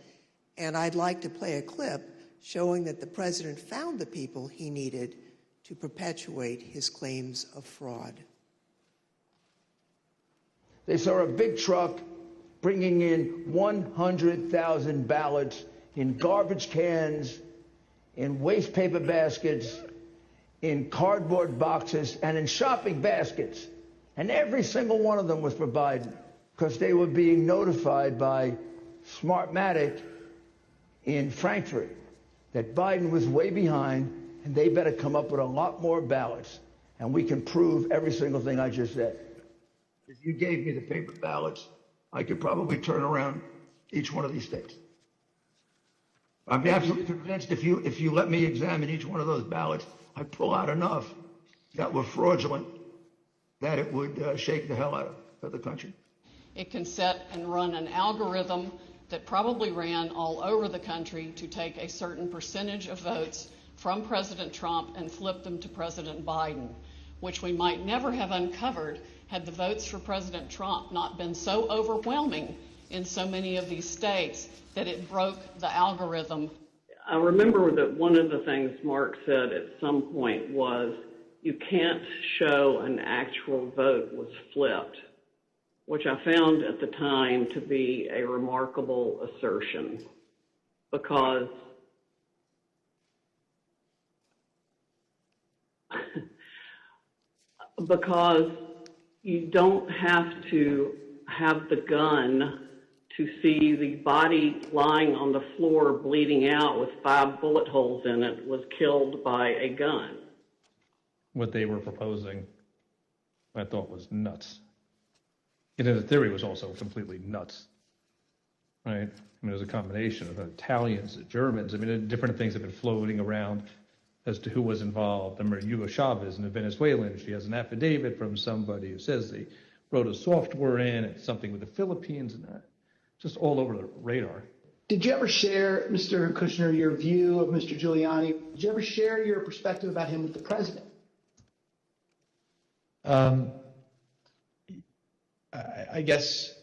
and I'd like to play a clip showing that the president found the people he needed to perpetuate his claims of fraud. They saw a big truck bringing in 100,000 ballots in garbage cans, in waste paper baskets, in cardboard boxes, and in shopping baskets. And every single one of them was for Biden because they were being notified by Smartmatic in Frankfurt that Biden was way behind and they better come up with a lot more ballots. And we can prove every single thing I just said. If you gave me the paper ballots, I could probably turn around each one of these states. I'm absolutely convinced if you let me examine each one of those ballots, I'd pull out enough that were fraudulent that it would shake the hell out of the country. It can set and run an algorithm that probably ran all over the country to take a certain percentage of votes from President Trump and flip them to President Biden, which we might never have uncovered had the votes for President Trump not been so overwhelming in so many of these states that it broke the algorithm. I remember that one of the things Mark said at some point was, you can't show an actual vote was flipped, which I found at the time to be a remarkable assertion because you don't have to have the gun to see the body lying on the floor bleeding out with 5 bullet holes in it was killed by a gun. What they were proposing, I thought was nuts. The theory was also completely nuts, right? I mean, it was a combination of Italians, Germans. I mean, different things have been floating around as to who was involved. I remember Hugo Chavez and the Venezuelan. She has an affidavit from somebody who says they wrote a software in, it's something with the Philippines, and just all over the radar. Did you ever share, Mr. Kushner, your view of Mr. Giuliani? Did you ever share your perspective about him with the president? I guess,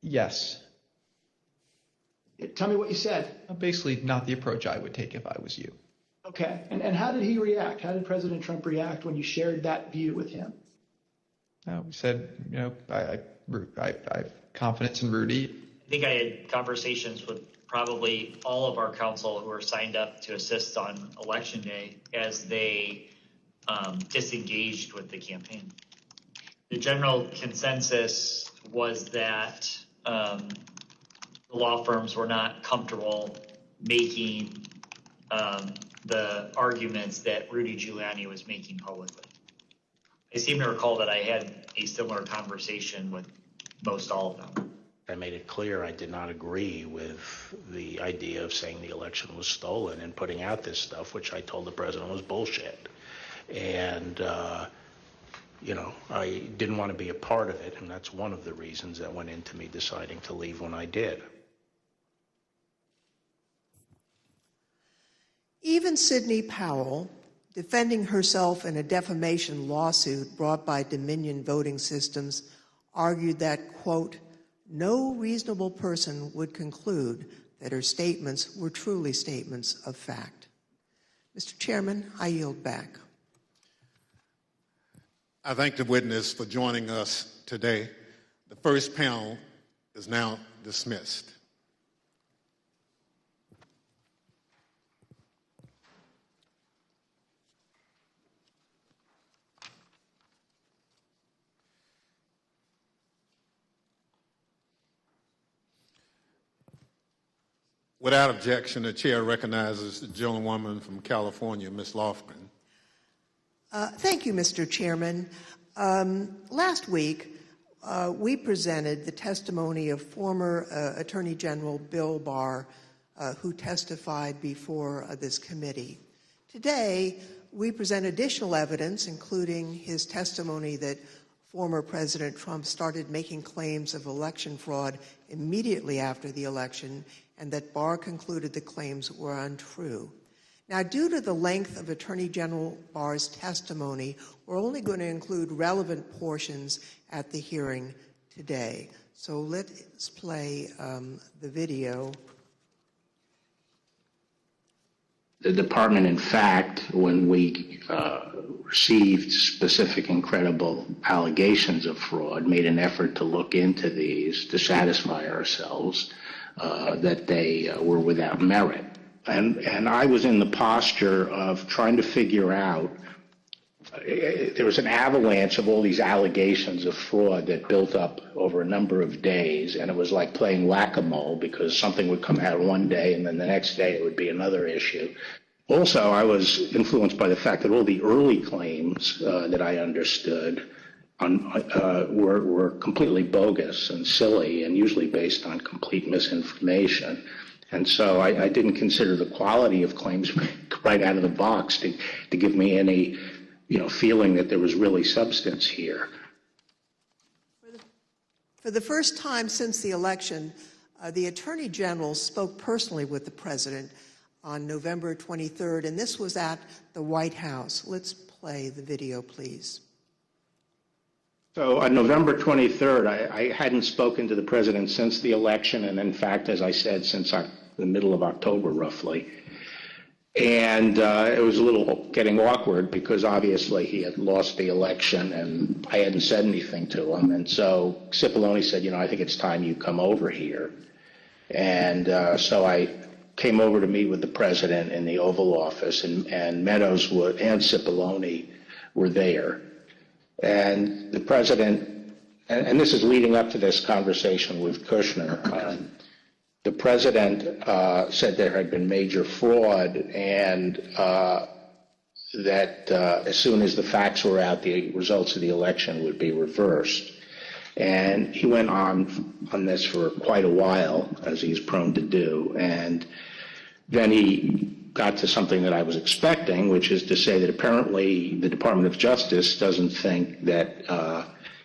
yes. Tell me what you said. Basically, not the approach I would take if I was you. Okay. And how did he react? How did President Trump react when you shared that view with him? We said, I have confidence in Rudy. I think I had conversations with probably all of our council who are signed up to assist on Election Day as they disengaged with the campaign. The general consensus was that the law firms were not comfortable making the arguments that Rudy Giuliani was making publicly. I seem to recall that I had a similar conversation with most all of them. I made it clear I did not agree with the idea of saying the election was stolen and putting out this stuff, which I told the president was bullshit. And, I didn't want to be a part of it, and that's one of the reasons that went into me deciding to leave when I did. Even Sidney Powell, defending herself in a defamation lawsuit brought by Dominion Voting Systems, argued that, quote, no reasonable person would conclude that her statements were truly statements of fact. Mr. Chairman, I yield back. I thank the witness for joining us today. The first panel is now dismissed. Without objection, the chair recognizes the gentlewoman from California, Ms. Lofgren. Thank you, Mr. Chairman. Last week, we presented the testimony of former Attorney General Bill Barr, who testified before this committee. Today, we present additional evidence, including his testimony that former President Trump started making claims of election fraud immediately after the election, and that Barr concluded the claims were untrue. Now, due to the length of Attorney General Barr's testimony, we're only going to include relevant portions at the hearing today. So let's play the video. The department, in fact, when we received specific and credible allegations of fraud, made an effort to look into these to satisfy ourselves that they were without merit. And I was in the posture of trying to figure out, there was an avalanche of all these allegations of fraud that built up over a number of days, and it was like playing whack-a-mole because something would come out one day and then the next day it would be another issue. Also, I was influenced by the fact that all the early claims that I understood were completely bogus and silly and usually based on complete misinformation. And so I didn't consider the quality of claims right out of the box to give me any, feeling that there was really substance here. For the first time since the election, the Attorney General spoke personally with the President on November 23rd, and this was at the White House. Let's play the video, please. So on November 23rd, I hadn't spoken to the President since the election, and in fact, as I said, since the middle of October, roughly. And it was a little getting awkward because obviously he had lost the election and I hadn't said anything to him. And so Cipollone said, I think it's time you come over here. And so I came over to meet with the President in the Oval Office, and Meadows and Cipollone were there. And the President, and this is leading up to this conversation with Kushner, the President said there had been major fraud and that as soon as the facts were out, the results of the election would be reversed. And he went on this for quite a while, as he's prone to do. And then he got to something that I was expecting, which is to say that apparently the Department of Justice doesn't think that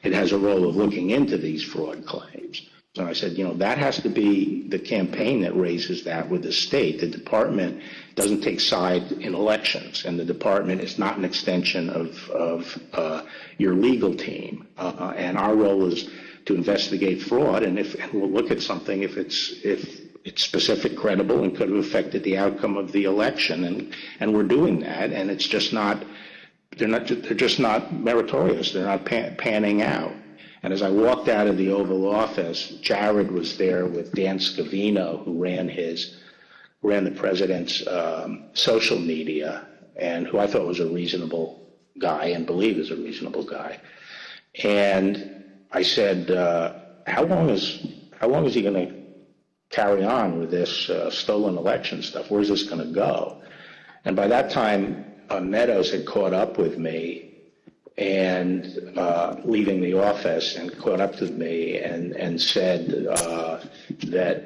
it has a role of looking into these fraud claims. So I said, that has to be the campaign that raises that with the state. The department doesn't take side in elections, and the department is not an extension of your legal team. And our role is to investigate fraud, and we'll look at something if it's specific, credible, and could have affected the outcome of the election. And we're doing that, and it's just not. They're just not meritorious. They're not panning out. And as I walked out of the Oval Office, Jared was there with Dan Scavino, who ran the President's social media, and who I thought was a reasonable guy and believe is a reasonable guy. And I said, how long is he going to carry on with this stolen election stuff? Where's this going to go? And by that time, Meadows had caught up with me and leaving the office and caught up with me and said that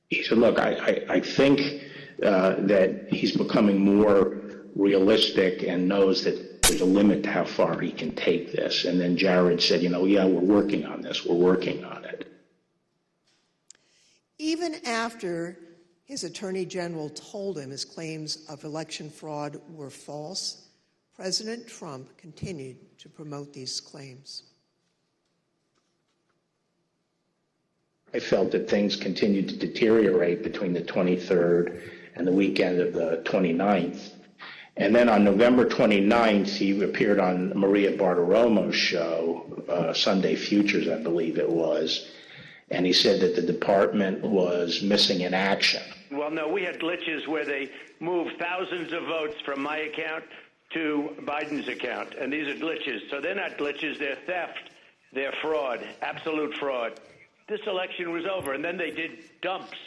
he said, look, I think that he's becoming more realistic and knows that there's a limit to how far he can take this. And then Jared said, yeah, we're working on this. We're working on it. Even after his attorney general told him his claims of election fraud were false, President Trump continued to promote these claims. I felt that things continued to deteriorate between the 23rd and the weekend of the 29th. And then on November 29th, he appeared on Maria Bartiromo's show, Sunday Futures, I believe it was, and he said that the department was missing in action. Well, no, we had glitches where they moved thousands of votes from my account to Biden's account, and these are glitches. So they're not glitches, they're theft, they're fraud, absolute fraud. This election was over, and then they did dumps.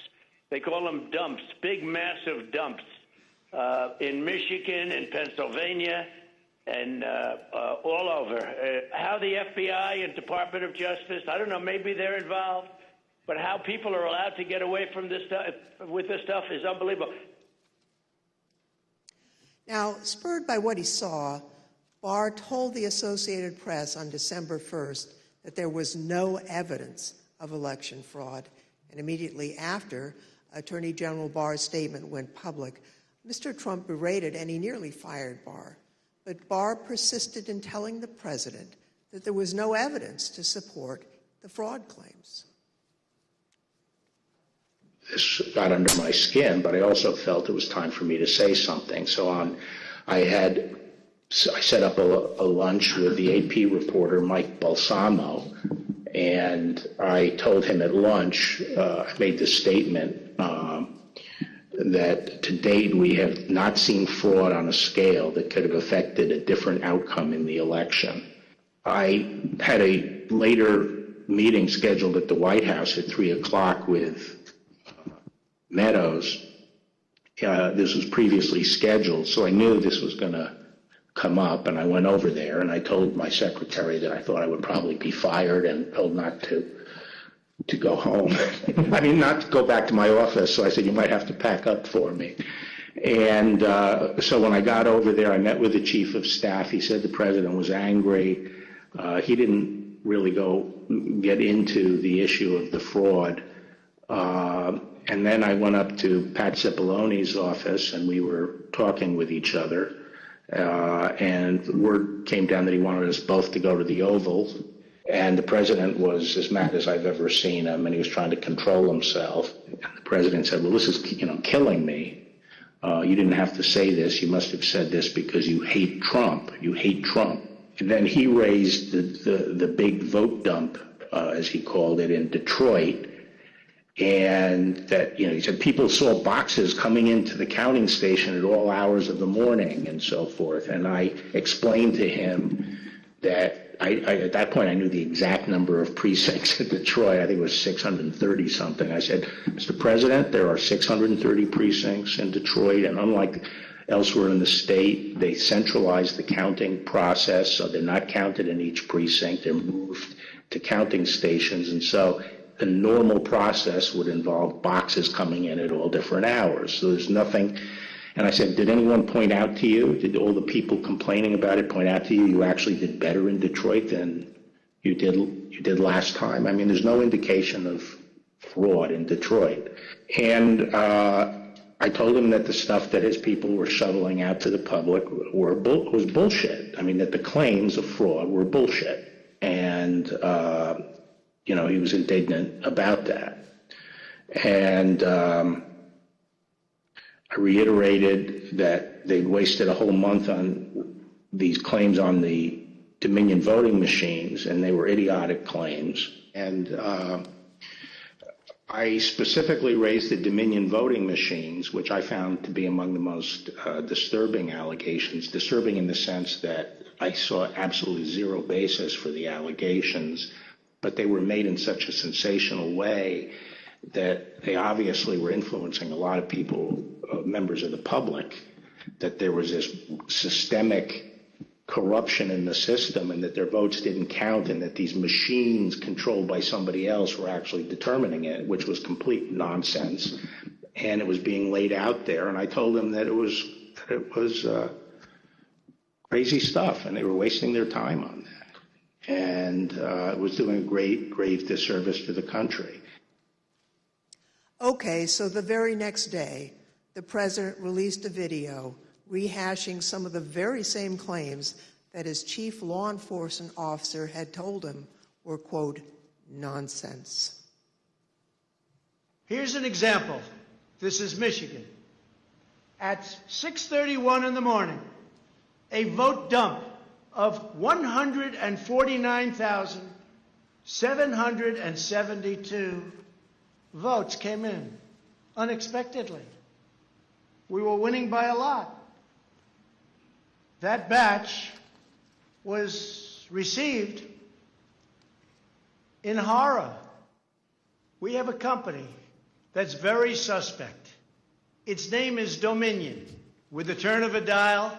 They call them dumps, big, massive dumps in Michigan and Pennsylvania and all over. How the FBI and Department of Justice, I don't know, maybe they're involved, but how people are allowed to get away from this stuff with this stuff is unbelievable. Now, spurred by what he saw, Barr told the Associated Press on December 1st that there was no evidence of election fraud, and immediately after Attorney General Barr's statement went public, Mr. Trump berated and he nearly fired Barr. But Barr persisted in telling the president that there was no evidence to support the fraud claims. This got under my skin, but I also felt it was time for me to say something. So I set up a lunch with the AP reporter, Mike Balsamo, and I told him at lunch, I made this statement that to date we have not seen fraud on a scale that could have affected a different outcome in the election. I had a later meeting scheduled at the White House at 3 o'clock with Meadows. This was previously scheduled, so I knew this was going to come up, and I went over there and I told my secretary that I thought I would probably be fired and told not to go home. I mean, not to go back to my office. So I said, you might have to pack up for me. And so when I got over there, I met with the chief of staff. He said the president was angry. He didn't really get into the issue of the fraud. And then I went up to Pat Cipollone's office and we were talking with each other. And word came down that he wanted us both to go to the Oval. And the president was as mad as I've ever seen him, and he was trying to control himself. And the president said, well, this is killing me. You didn't have to say this. You must have said this because you hate Trump. You hate Trump. And then he raised the big vote dump, as he called it, in Detroit. And that, he said people saw boxes coming into the counting station at all hours of the morning and so forth. And I explained to him that at that point I knew the exact number of precincts in Detroit. I think it was 630 something. I said, Mr. President, there are 630 precincts in Detroit, and unlike elsewhere in the state, they centralized the counting process, so they're not counted in each precinct. They're moved to counting stations, and so the normal process would involve boxes coming in at all different hours. So there's nothing. And I said, did anyone point out to you, did all the people complaining about it point out to you, you actually did better in Detroit than you did last time? I mean, there's no indication of fraud in Detroit. And I told him that the stuff that his people were shoveling out to the public was bullshit. I mean, that the claims of fraud were bullshit. And, he was indignant about that. And I reiterated that they'd wasted a whole month on these claims on the Dominion voting machines, and they were idiotic claims. And I specifically raised the Dominion voting machines, which I found to be among the most disturbing allegations. Disturbing in the sense that I saw absolutely zero basis for the allegations, but they were made in such a sensational way that they obviously were influencing a lot of people, members of the public, that there was this systemic corruption in the system and that their votes didn't count and that these machines controlled by somebody else were actually determining it, which was complete nonsense. And it was being laid out there. And I told them that it was crazy stuff and they were wasting their time on that. And it was doing a grave disservice to the country. Okay, so the very next day, the president released a video rehashing some of the very same claims that his chief law enforcement officer had told him were, quote, nonsense. Here's an example. This is Michigan. At 6:31 in the morning, a vote dump of 149,772 votes came in unexpectedly. We were winning by a lot. That batch was received in horror. We have a company that's very suspect. Its name is Dominion. With the turn of a dial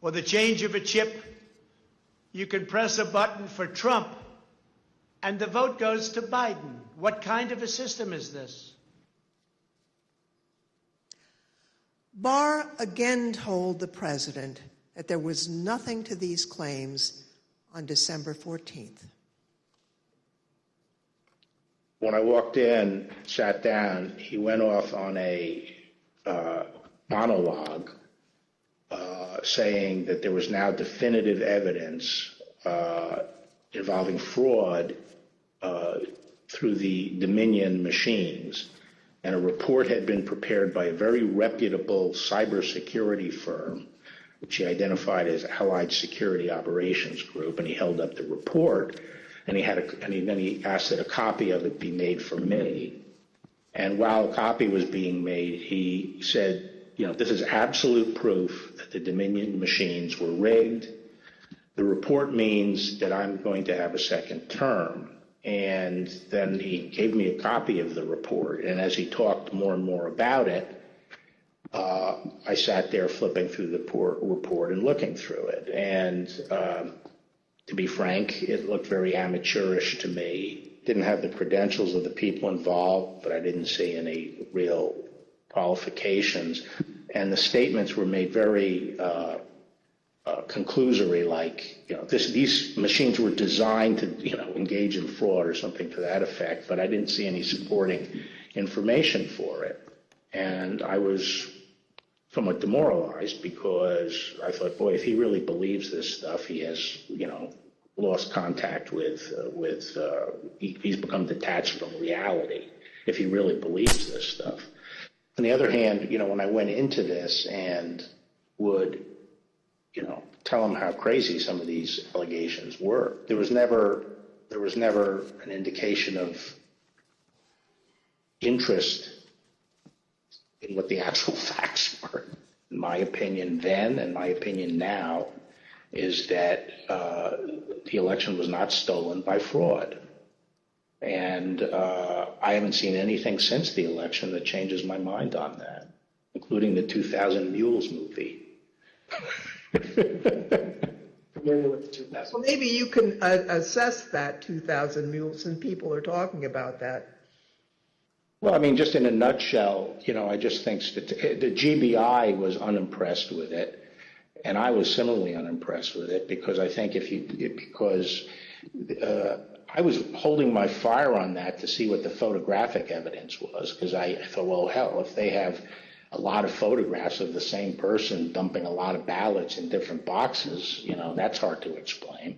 or the change of a chip, you can press a button for Trump and the vote goes to Biden. What kind of a system is this? Barr again told the president that there was nothing to these claims on December 14th. When I walked in, sat down, he went off on a monologue saying that there was now definitive evidence involving fraud through the Dominion machines. And a report had been prepared by a very reputable cybersecurity firm, which he identified as Allied Security Operations Group, and he held up the report, and then he asked that a copy of it be made for me. And while a copy was being made, he said, this is absolute proof that the Dominion machines were rigged. The report means that I'm going to have a second term. And then he gave me a copy of the report. And as he talked more and more about it, I sat there flipping through the report and looking through it. And to be frank, it looked very amateurish to me. Didn't have the credentials of the people involved, but I didn't see any real qualifications. And the statements were made very conclusory, like, these machines were designed to, engage in fraud or something to that effect, but I didn't see any supporting information for it. And I was somewhat demoralized because I thought, boy, if he really believes this stuff, he has, lost contact with he's become detached from reality if he really believes this stuff. On the other hand, when I went into this and would, tell him how crazy some of these allegations were, there was never an indication of interest in what the actual facts were. In my opinion then, and my opinion now, is that the election was not stolen by fraud. And I haven't seen anything since the election that changes my mind on that, including the 2000 Mules movie. Well, maybe you can assess that 2,000 Mules, and people are talking about that. Well, I mean, just in a nutshell, I just think the GBI was unimpressed with it, and I was similarly unimpressed with it because I think I was holding my fire on that to see what the photographic evidence was, because I thought, well, hell, if they have a lot of photographs of the same person dumping a lot of ballots in different boxes, that's hard to explain.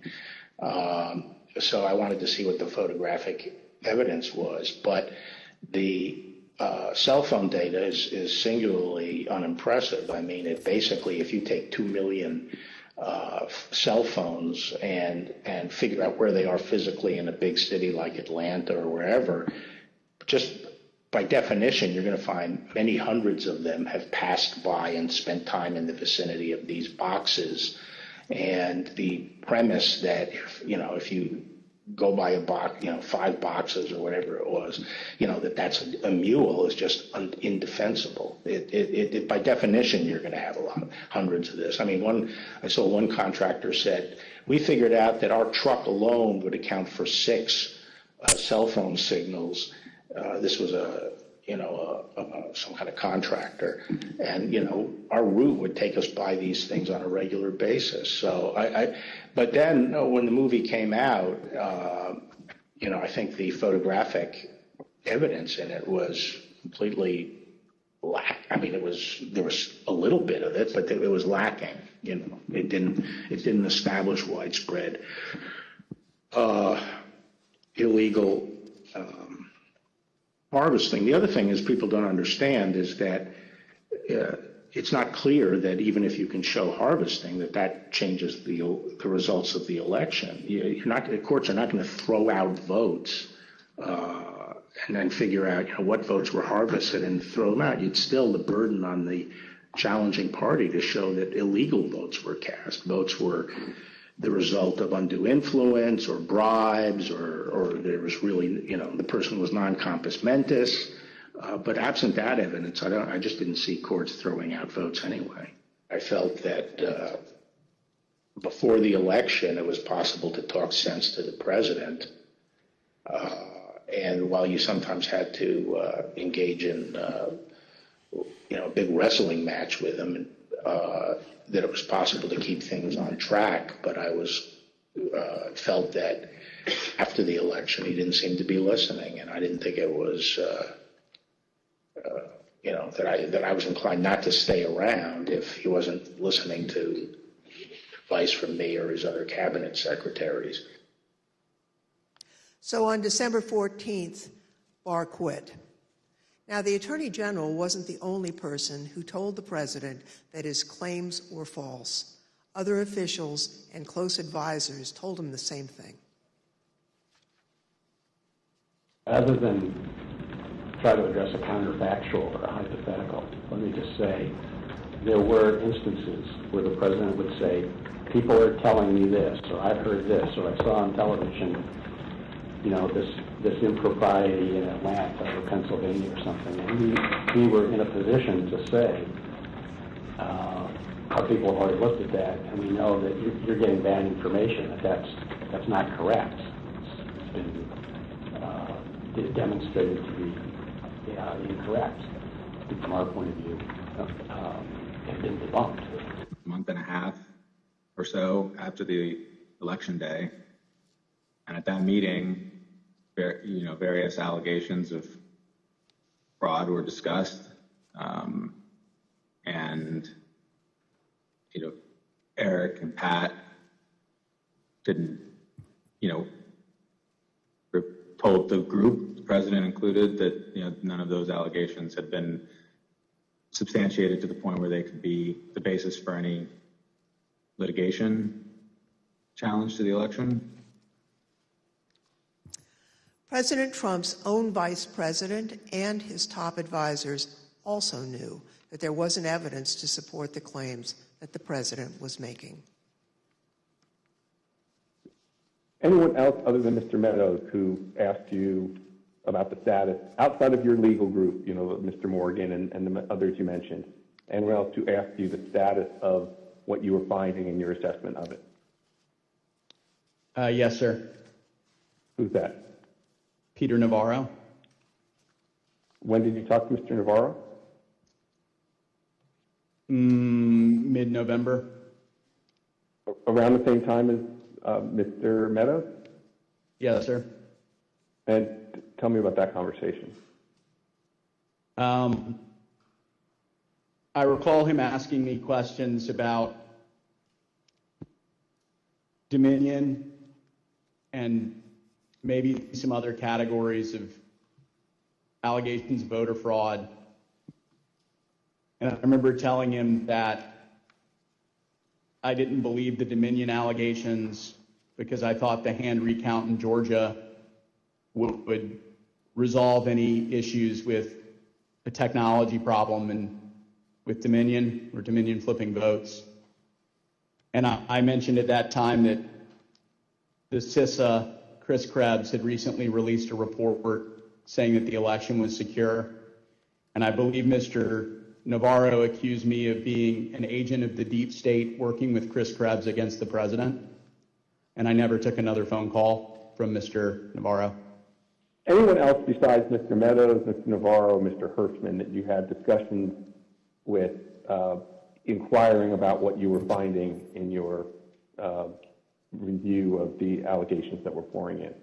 So I wanted to see what the photographic evidence was. But the cell phone data is singularly unimpressive. I mean, basically, if you take 2 million cell phones and figure out where they are physically in a big city like Atlanta or wherever, just by definition, you're going to find many hundreds of them have passed by and spent time in the vicinity of these boxes. And the premise that, if you go by a box, 5 boxes or whatever it was, that's a mule is just indefensible. It by definition, you're going to have hundreds of this. I mean, I saw one contractor said, we figured out that our truck alone would account for 6 cell phone signals. This was some kind of contractor, and our route would take us by these things on a regular basis. So but then when the movie came out, I think the photographic evidence in it was completely I mean, there was a little bit of it, but it was lacking. It didn't establish widespread illegal harvesting. The other thing is people don't understand is that it's not clear that even if you can show harvesting, that changes the results of the election. The courts are not going to throw out votes and then figure out what votes were harvested and throw them out. It's still the burden on the challenging party to show that illegal votes were cast. Votes were the result of undue influence or bribes, or there was really, the person was non compos mentis. But absent that evidence, I just didn't see courts throwing out votes anyway. I felt that before the election, it was possible to talk sense to the president. And while you sometimes had to engage in, a big wrestling match with him, that it was possible to keep things on track, but I felt that after the election he didn't seem to be listening, and I didn't think it was that I was inclined not to stay around if he wasn't listening to advice from me or his other cabinet secretaries. So on December 14th, Barr quit. Now, the Attorney General wasn't the only person who told the president that his claims were false. Other officials and close advisors told him the same thing. Rather than try to address a counterfactual or a hypothetical, let me just say there were instances where the president would say, people are telling me this, or I've heard this, or I saw on television, this impropriety in Atlanta or Pennsylvania or something. And we were in a position to say, our people have already looked at that, and we know that you're getting bad information, that's not correct. It's been demonstrated to be incorrect from our point of view, and been debunked. A month and a half or so after the election day, and at that meeting, various allegations of fraud were discussed, and Eric and Pat didn't, told the group, the president included, that none of those allegations had been substantiated to the point where they could be the basis for any litigation challenge to the election. President Trump's own vice president and his top advisors also knew that there wasn't evidence to support the claims that the president was making. Anyone else other than Mr. Meadows who asked you about the status, outside of your legal group, Mr. Morgan and the others you mentioned, anyone else who asked you the status of what you were finding in your assessment of it? Yes, sir. Who's that? Peter Navarro. When did you talk to Mr. Navarro? Mid-November. Around the same time as Mr. Meadows? Yes, sir. And tell me about that conversation. I recall him asking me questions about Dominion and maybe some other categories of allegations of voter fraud. And I remember telling him that I didn't believe the Dominion allegations because I thought the hand recount in Georgia would resolve any issues with a technology problem with Dominion or Dominion flipping votes. And I mentioned at that time that the CISA, Chris Krebs, had recently released a report saying that the election was secure. And I believe Mr. Navarro accused me of being an agent of the deep state working with Chris Krebs against the president. And I never took another phone call from Mr. Navarro. Anyone else besides Mr. Meadows, Mr. Navarro, Mr. Hirschman that you had discussions with inquiring about what you were finding in your review of the allegations that were pouring in?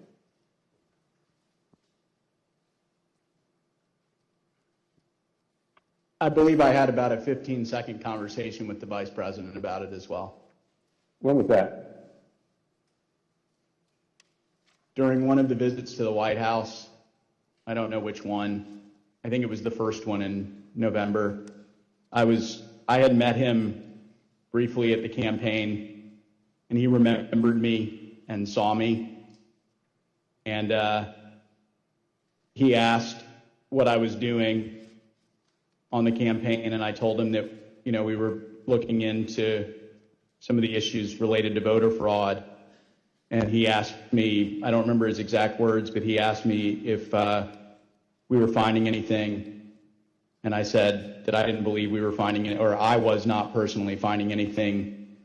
I believe I had about a 15-second conversation with the vice president about it as well. When was that? During one of the visits to the White House. I don't know which one. I think it was the first one in November. I had met him briefly at the campaign, and he remembered me and saw me. And he asked what I was doing on the campaign, and I told him that, we were looking into some of the issues related to voter fraud. And he asked me, I don't remember his exact words, but he asked me if we were finding anything. And I said that I didn't believe we were finding it, or I was not personally finding anything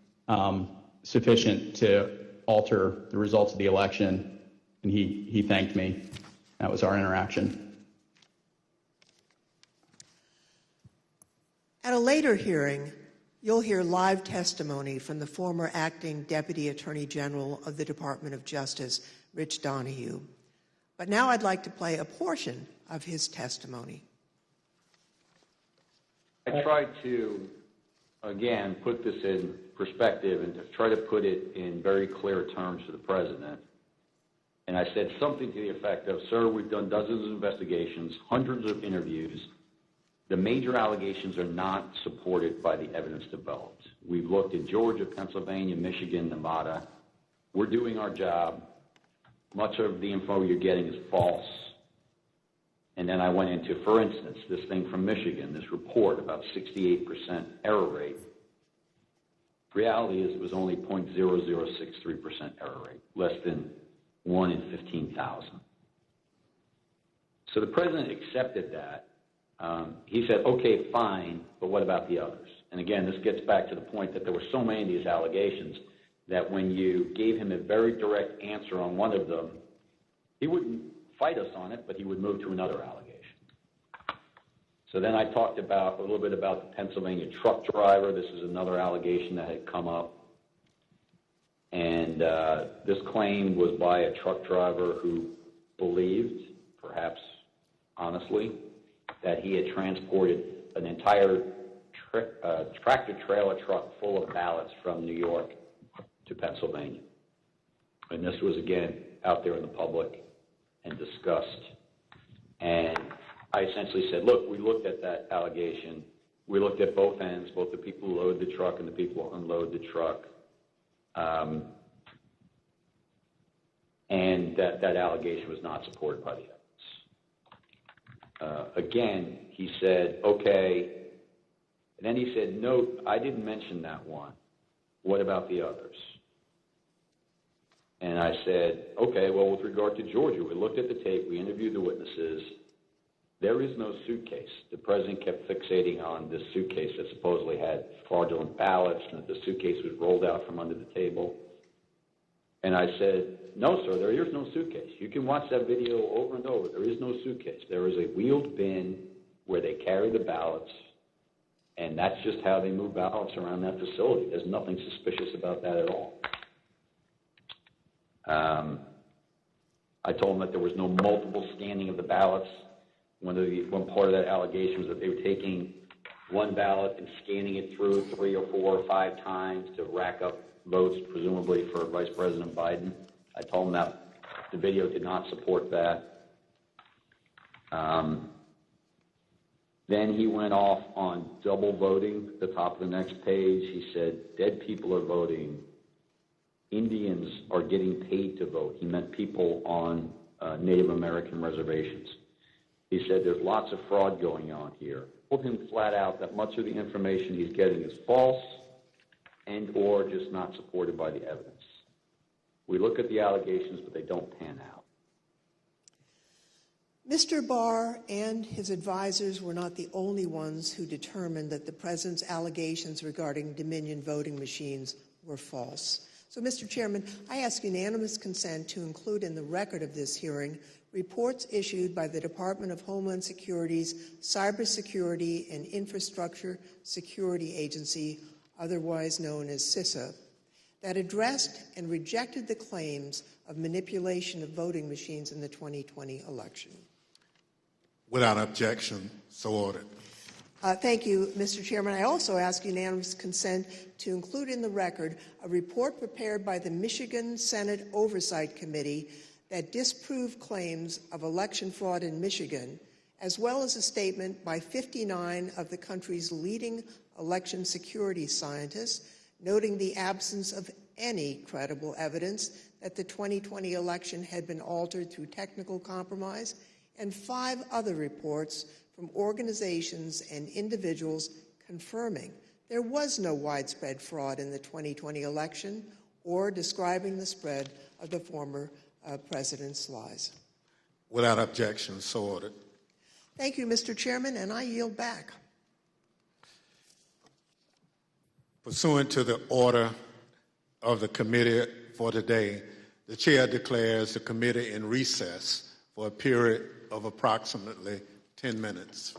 sufficient to alter the results of the election. And he thanked me. That was our interaction. At a later hearing, you'll hear live testimony from the former acting Deputy Attorney General of the Department of Justice, Rich Donahue. But now I'd like to play a portion of his testimony. I tried to, again, put this in perspective and to try to put it in very clear terms to the president. And I said something to the effect of, sir, we've done dozens of investigations, hundreds of interviews. The major allegations are not supported by the evidence developed. We've looked at Georgia, Pennsylvania, Michigan, Nevada. We're doing our job. Much of the info you're getting is false. And then I went into, for instance, this thing from Michigan, this report about 68% error rate. Reality is it was only 0.0063% error rate, less than 1 in 15,000. So the president accepted that. He said, okay, fine, but what about the others? And again, this gets back to the point that there were so many of these allegations that when you gave him a very direct answer on one of them, he wouldn't fight us on it, but he would move to another allegation. So then I talked about a little bit about the Pennsylvania truck driver. This is another allegation that had come up. And this claim was by a truck driver who believed, perhaps honestly, that he had transported an entire tractor-trailer truck full of ballots from New York to Pennsylvania. And this was, again, out there in the public and discussed. And I essentially said, look, we looked at that allegation. We looked at both ends, both the people who load the truck and the people who unload the truck. And that allegation was not supported by the evidence. Again, he said, okay. And then he said, no, I didn't mention that one. What about the others? And I said, okay, well, with regard to Georgia, we looked at the tape, we interviewed the witnesses. There is no suitcase. The president kept fixating on this suitcase that supposedly had fraudulent ballots and that the suitcase was rolled out from under the table. And I said, no, sir, there is no suitcase. You can watch that video over and over. There is no suitcase. There is a wheeled bin where they carry the ballots, and that's just how they move ballots around that facility. There's nothing suspicious about that at all. I told them that there was no multiple scanning of the ballots. One part of that allegation was that they were taking one ballot and scanning it through 3 or 4 or 5 times to rack up votes, presumably for Vice President Biden. I told them that the video did not support that. Then he went off on double voting. At the top of the next page, he said, dead people are voting. Indians are getting paid to vote. He meant people on Native American reservations. He said there's lots of fraud going on here. Told him flat out that much of the information he's getting is false and or just not supported by the evidence. We look at the allegations, but they don't pan out. Mr. Barr and his advisors were not the only ones who determined that the president's allegations regarding Dominion voting machines were false. So, Mr. Chairman, I ask unanimous consent to include in the record of this hearing reports issued by the Department of Homeland Security's Cybersecurity and Infrastructure Security Agency, otherwise known as CISA, that addressed and rejected the claims of manipulation of voting machines in the 2020 election. Without objection, so ordered. Thank you, Mr. Chairman. I also ask unanimous consent to include in the record a report prepared by the Michigan Senate Oversight Committee that disproved claims of election fraud in Michigan, as well as a statement by 59 of the country's leading election security scientists, noting the absence of any credible evidence that the 2020 election had been altered through technical compromise, and 5 other reports from organizations and individuals confirming there was no widespread fraud in the 2020 election or describing the spread of the former president's lies. Without objection, so ordered. Thank you, Mr. Chairman, and I yield back. Pursuant to the order of the committee for today, the chair declares the committee in recess for a period of approximately 10 minutes.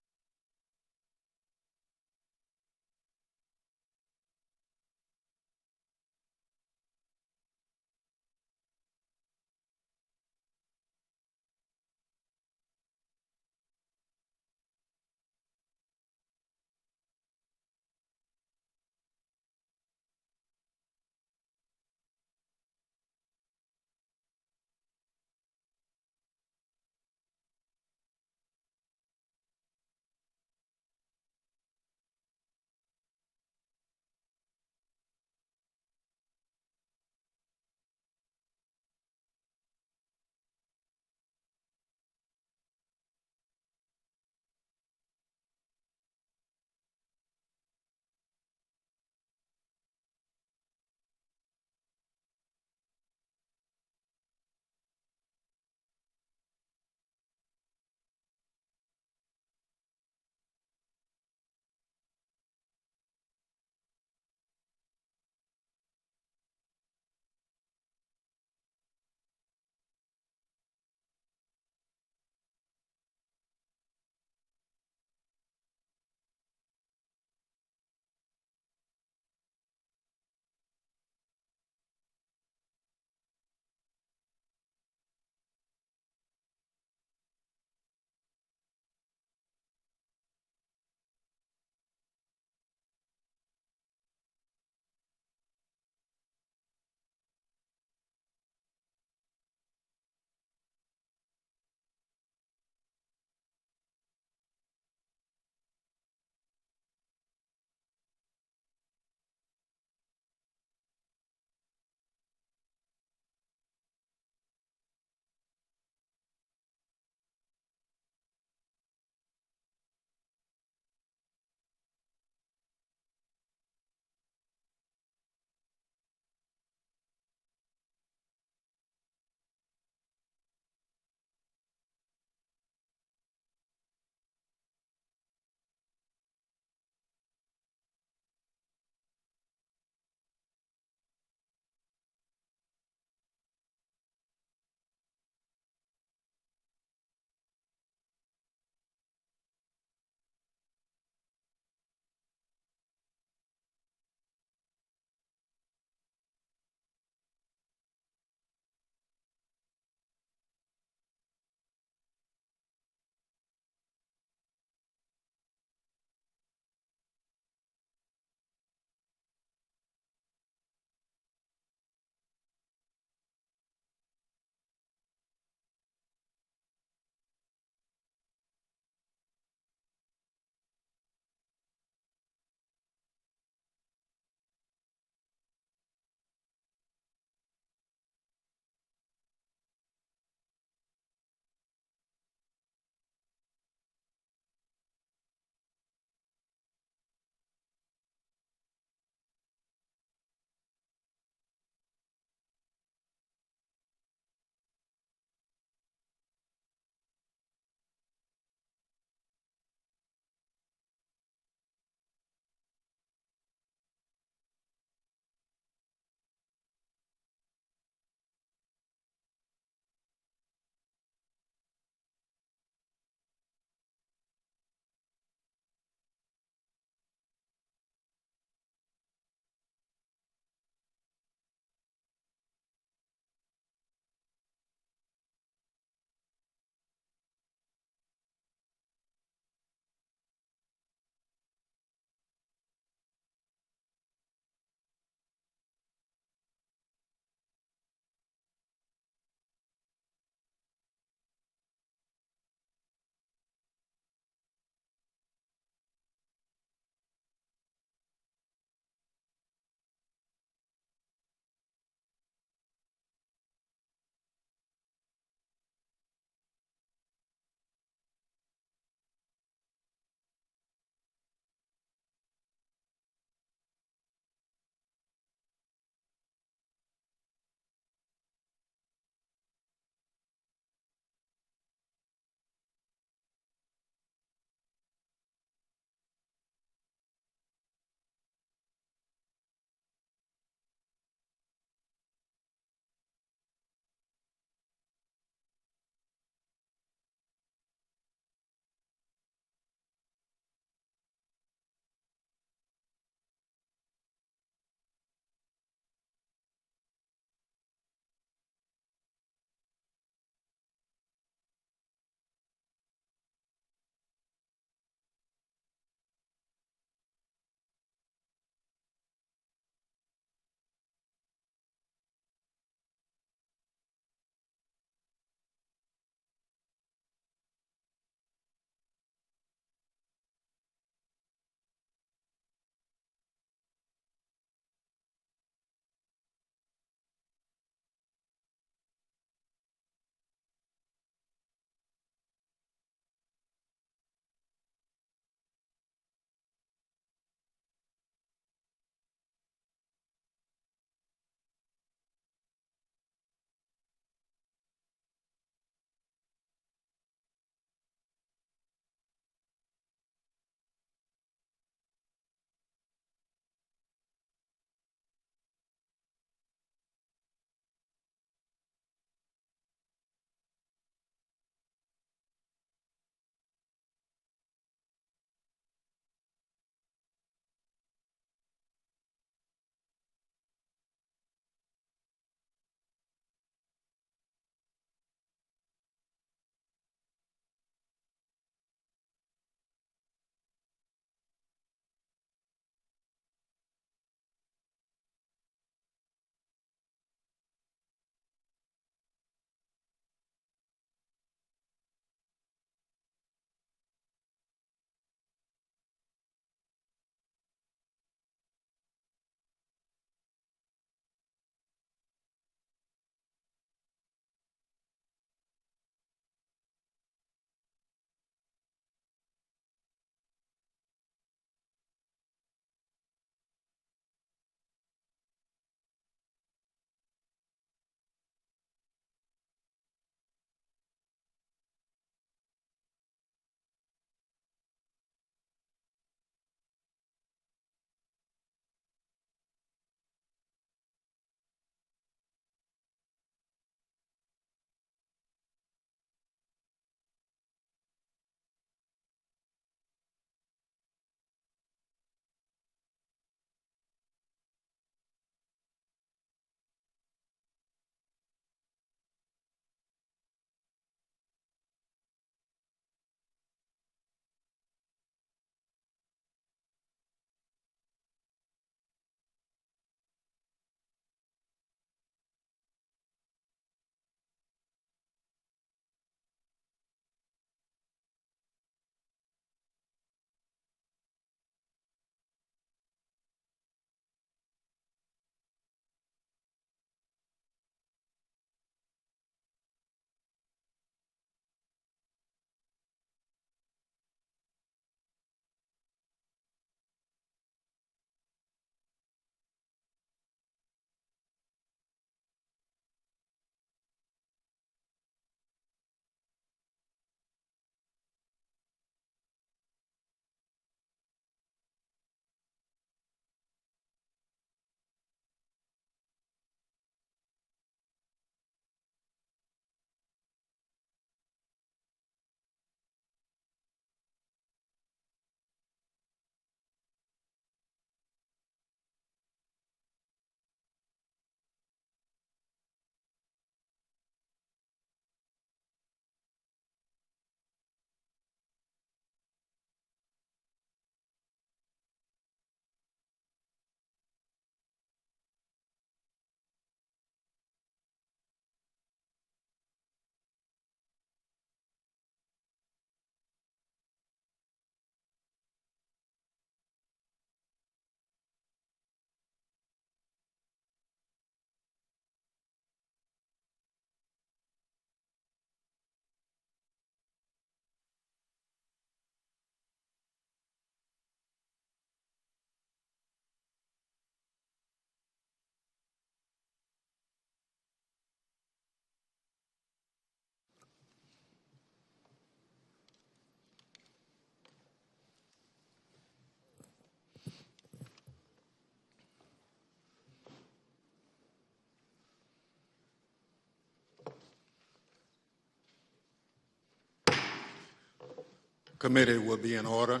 Committee will be in order.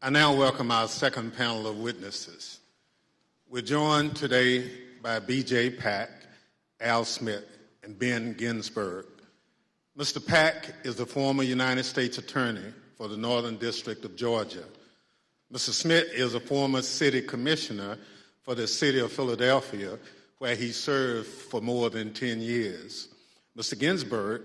I now welcome our second panel of witnesses. We're joined today by B.J. Pack, Al Smith, and Ben Ginsberg. Mr. Pack is the former United States Attorney for the Northern District of Georgia. Mr. Smith is a former city commissioner for the city of Philadelphia, where he served for more than 10 years. Mr. Ginsberg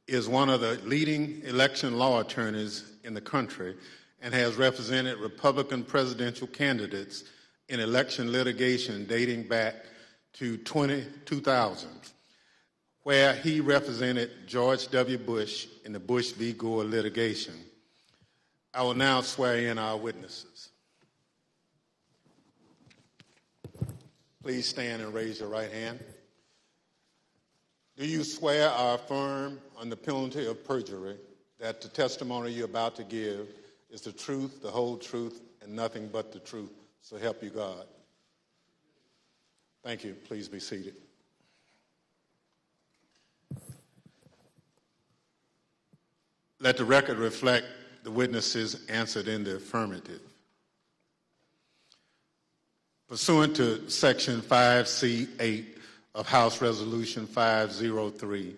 is one of the leading election law attorneys in the country and has represented Republican presidential candidates in election litigation dating back to 2000, where he represented George W. Bush in the Bush v. Gore litigation. I will now swear in our witnesses. Please stand and raise your right hand. Do you swear or affirm on the penalty of perjury that the testimony you're about to give is the truth, the whole truth, and nothing but the truth? So help you God. Thank you. Please be seated. Let the record reflect the witnesses answered in the affirmative. Pursuant to Section 5C8 of House Resolution 503,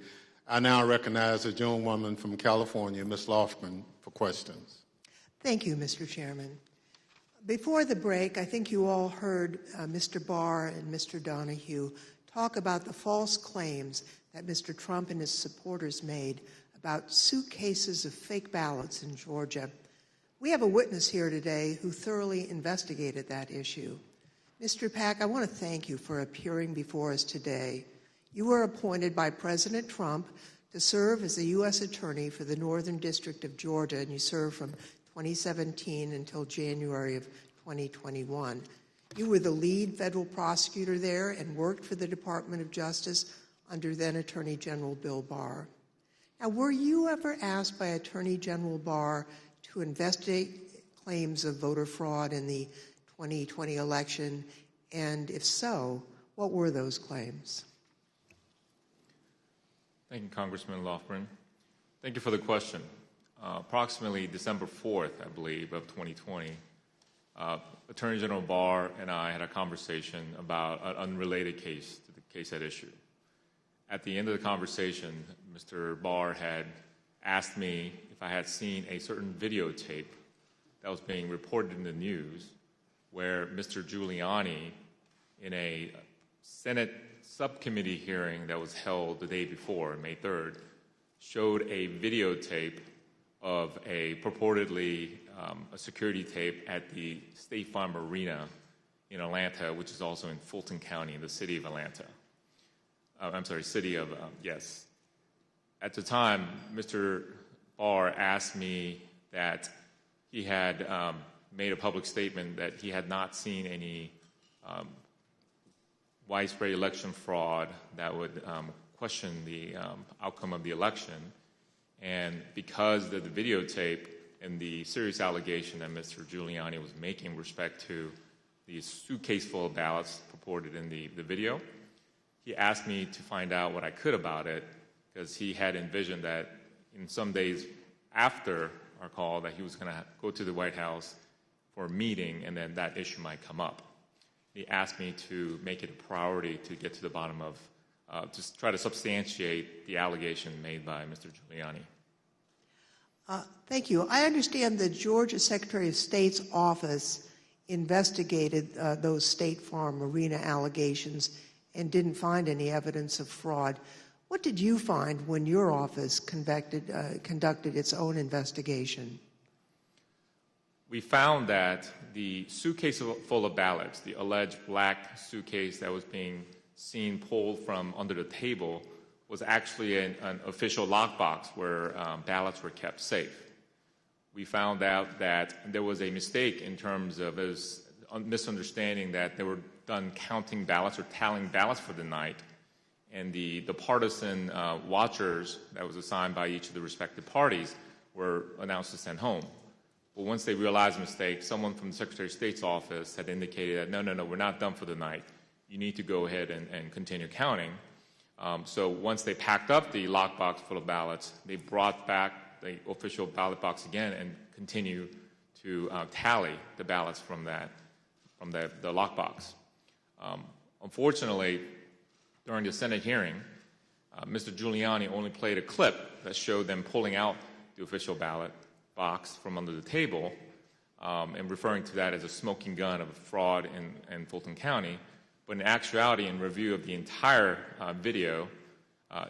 I now recognize the gentlewoman from California, Ms. Lofgren, for questions. Thank you, Mr. Chairman. Before the break, I think you all heard Mr. Barr and Mr. Donahue talk about the false claims that Mr. Trump and his supporters made about suitcases of fake ballots in Georgia. We have a witness here today who thoroughly investigated that issue. Mr. Pack, I want to thank you for appearing before us today. You were appointed by President Trump to serve as the U.S. Attorney for the Northern District of Georgia, and you served from 2017 until January of 2021. You were the lead federal prosecutor there and worked for the Department of Justice under then Attorney General Bill Barr. Now, were you ever asked by Attorney General Barr to investigate claims of voter fraud in the 2020 election? And if so, what were those claims? Thank you, Congressman Lofgren. Thank you for the question. Approximately December 4th, I believe, of 2020, Attorney General Barr and I had a conversation about an unrelated case to the case at issue. At the end of the conversation, Mr. Barr had asked me if I had seen a certain videotape that was being reported in the news where Mr. Giuliani, in a Senate subcommittee hearing that was held the day before, May 3rd, showed a videotape of a purportedly a security tape at the State Farm Arena in Atlanta, which is also in Fulton County in the city of Atlanta. Yes. At the time, Mr. Barr asked me that he had made a public statement that he had not seen any widespread election fraud that would question the outcome of the election. And because of the videotape and the serious allegation that Mr. Giuliani was making with respect to the suitcase full of ballots purported in the video, he asked me to find out what I could about it, because he had envisioned that in some days after our call that he was going to go to the White House for a meeting, and then that issue might come up. He asked me to make it a priority to get to the bottom of, to try to substantiate the allegation made by Mr. Giuliani. Thank you. I understand the Georgia Secretary of State's office investigated those State Farm Arena allegations and didn't find any evidence of fraud. What did you find when your office conducted its own investigation? We found that the suitcase full of ballots, the alleged black suitcase that was being seen pulled from under the table, was actually an official lockbox where ballots were kept safe. We found out that there was a mistake in terms of a misunderstanding that they were done counting ballots or tallying ballots for the night, and the partisan watchers that was assigned by each of the respective parties were announced to send home. But once they realized the mistake, someone from the Secretary of State's office had indicated that, no, we're not done for the night. You need to go ahead and continue counting. So once they packed up the lockbox full of ballots, they brought back the official ballot box again and continue to tally the ballots from the lockbox. Unfortunately, during the Senate hearing, Mr. Giuliani only played a clip that showed them pulling out the official ballot box from under the table and referring to that as a smoking gun of fraud in Fulton County. But in actuality, in review of the entire video,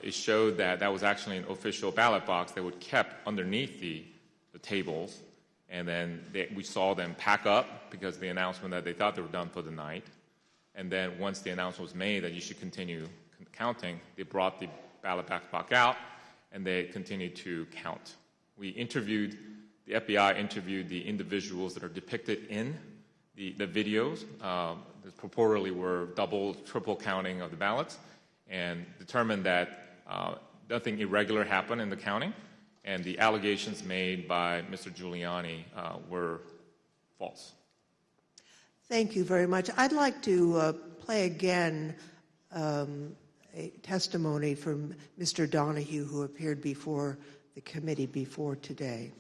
it showed that that was actually an official ballot box that was kept underneath the tables. And then we saw them pack up because of the announcement that they thought they were done for the night. And then once the announcement was made that you should continue counting, they brought the ballot box back out and they continued to count. The FBI interviewed the individuals that are depicted in the videos that purportedly were double, triple counting of the ballots, and determined that nothing irregular happened in the counting, and the allegations made by Mr. Giuliani were false. Thank you very much. I'd like to play again a testimony from Mr. Donahue, who appeared before the committee before today.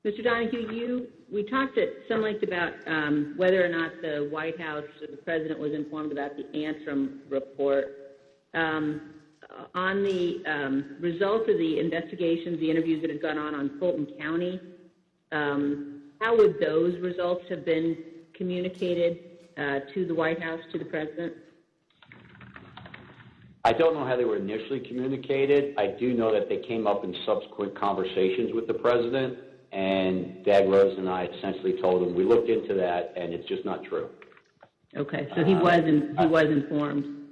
Mr. Donahue, we talked at some length about whether or not the White House or the President was informed about the Antrim report. On the results of the investigations, the interviews that have gone on Fulton County, how would those results have been communicated to the White House, to the President? I don't know how they were initially communicated. I do know that they came up in subsequent conversations with the President, and Dag Rose and I essentially told him we looked into that, and it's just not true. Okay, so he was informed.